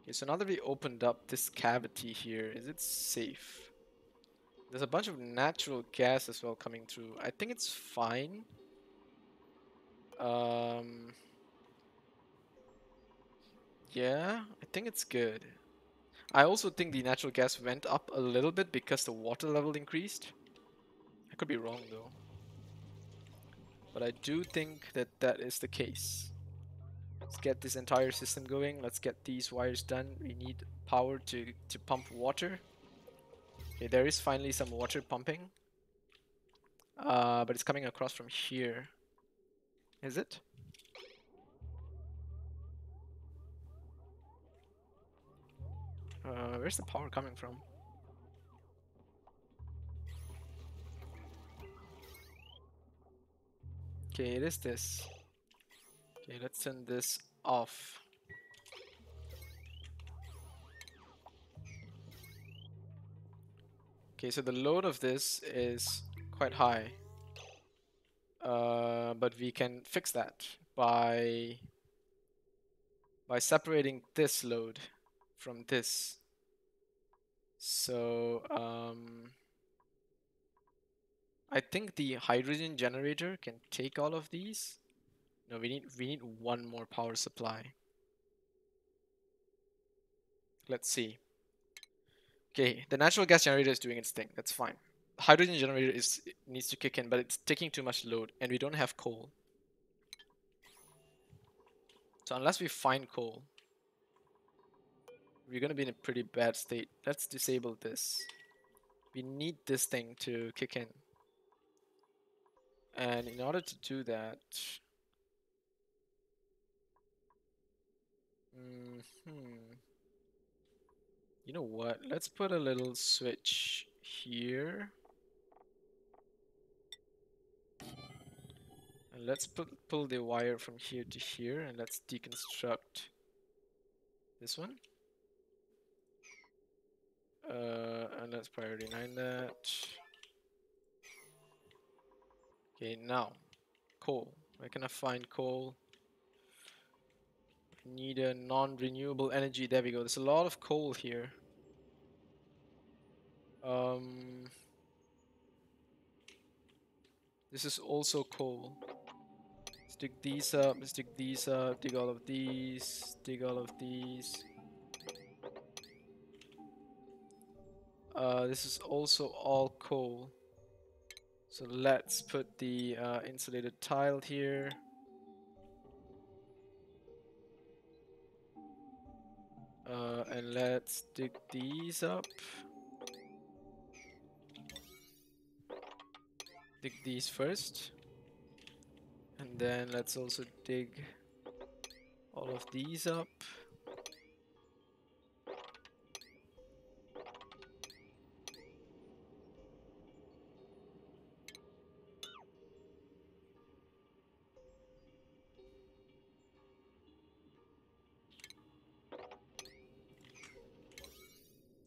Speaker 1: Okay, so now that we opened up this cavity here, is it safe? There's a bunch of natural gas as well coming through. I think it's fine. Yeah, I think it's good. I also think the natural gas went up a little bit because the water level increased. I could be wrong though. But I do think that that is the case. Let's get this entire system going. Let's get these wires done. We need power to pump water. Okay, there is finally some water pumping. But it's coming across from here. Is it? Where's the power coming from? Okay, it is this. Okay, let's turn this off. Okay, so the load of this is quite high. But we can fix that by separating this load from this. So I think the hydrogen generator can take all of these. No, we need one more power supply. Let's see. Okay, the natural gas generator is doing its thing. That's fine. Hydrogen generator needs to kick in, but it's taking too much load, and we don't have coal. So unless we find coal, we're gonna be in a pretty bad state. Let's disable this. We need this thing to kick in. And in order to do that, you know what? Let's put a little switch here. And let's pull the wire from here to here, and let's deconstruct this one. And let's priority 9 that. Okay, now coal. Where can I find coal? I need a non-renewable energy. There we go. There's a lot of coal here. This is also coal. Stick these up, stick these up, dig all of these, dig all of these. This is also all coal. So let's put the insulated tile here. And let's dig these up. Dig these first. And then let's also dig all of these up.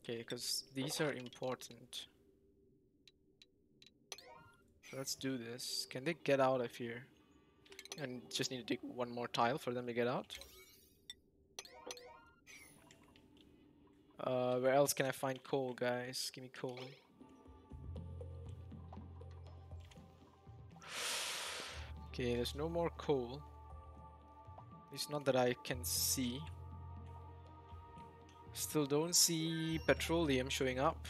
Speaker 1: Okay, because these are important. So let's do this. Can they get out of here? And just need to dig one more tile for them to get out. Where else can I find coal, guys? Give me coal. Okay, there's no more coal. At least not that I can see. Still don't see petroleum showing up.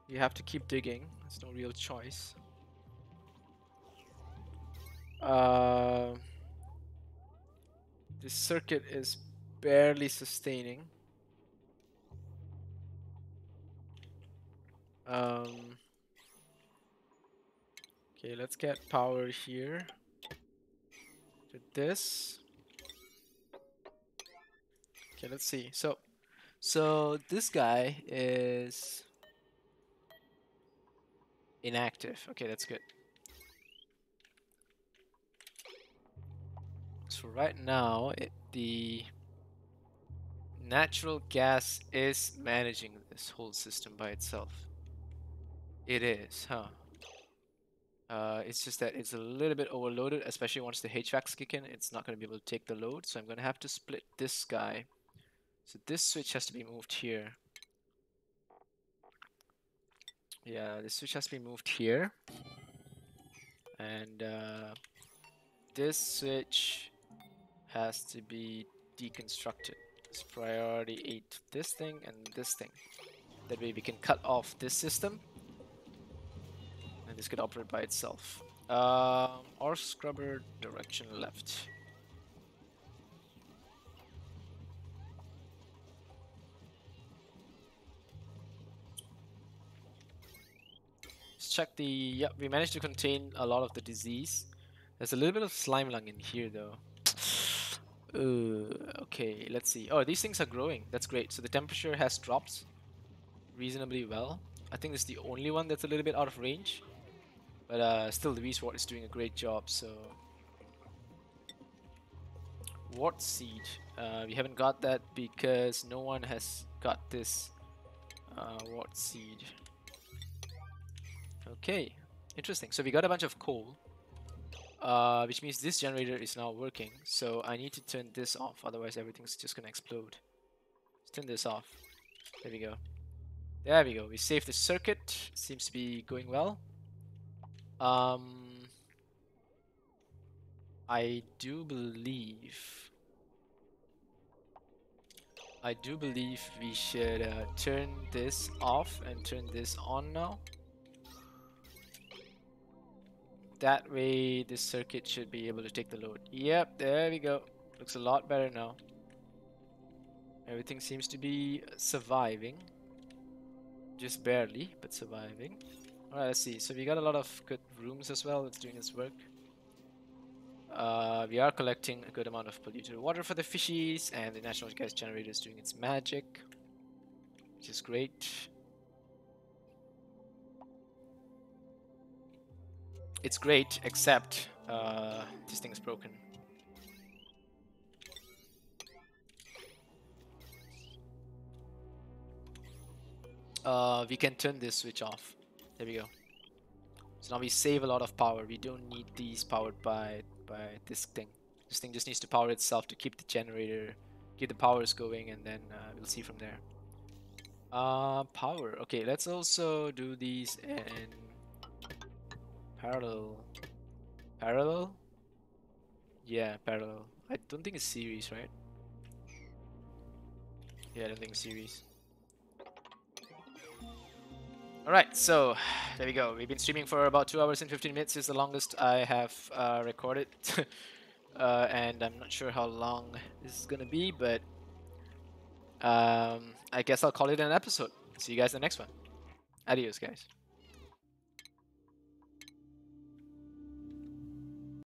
Speaker 1: You have to keep digging. There's no real choice. This circuit is barely sustaining. Okay, let's get power here to this. Okay, let's see. So this guy is inactive. Okay, that's good. So right now, the natural gas is managing this whole system by itself. It is, huh? It's just that it's a little bit overloaded, especially once the HVACs kick in. It's not going to be able to take the load, so I'm going to have to split this guy. So this switch has to be moved here. Yeah, this switch has to be moved here. And this switch has to be deconstructed. It's priority 8. This thing and this thing. That way we can cut off this system. And this could operate by itself. Or scrubber direction left. Let's check the... Yep, we managed to contain a lot of the disease. There's a little bit of slime lung in here though. Okay, let's see. Oh, these things are growing. That's great. So the temperature has dropped reasonably well. I think it's the only one that's a little bit out of range. But still, the V-Sword is doing a great job, so... Wart Seed. We haven't got that because no one has got this Wart Seed. Okay, interesting. So we got a bunch of coal. Which means this generator is now working. So I need to turn this off, otherwise everything's just gonna explode. Let's turn this off. There we go. There we go. We saved the circuit. Seems to be going well. I do believe we should turn this off and turn this on now. That way this circuit should be able to take the load. Yep, there we go. Looks a lot better now. Everything seems to be surviving. Just barely, but surviving. Alright, let's see. So we got a lot of good rooms as well. It's doing its work. We are collecting a good amount of polluted water for the fishies, and the natural gas generator is doing its magic, which is great. It's great, except this thing is broken. We can turn this switch off. There we go. So now we save a lot of power. We don't need these powered by this thing. This thing just needs to power itself to keep the generator, keep the powers going, and then we'll see from there. Power. Okay, let's also do these in parallel. Parallel? Yeah, parallel. I don't think it's series, right? Yeah, I don't think it's series. Alright, so there we go. We've been streaming for about 2 hours and 15 minutes. Is the longest I have recorded. And I'm not sure how long this is gonna be, but I guess I'll call it an episode. See you guys in the next one. Adios, guys.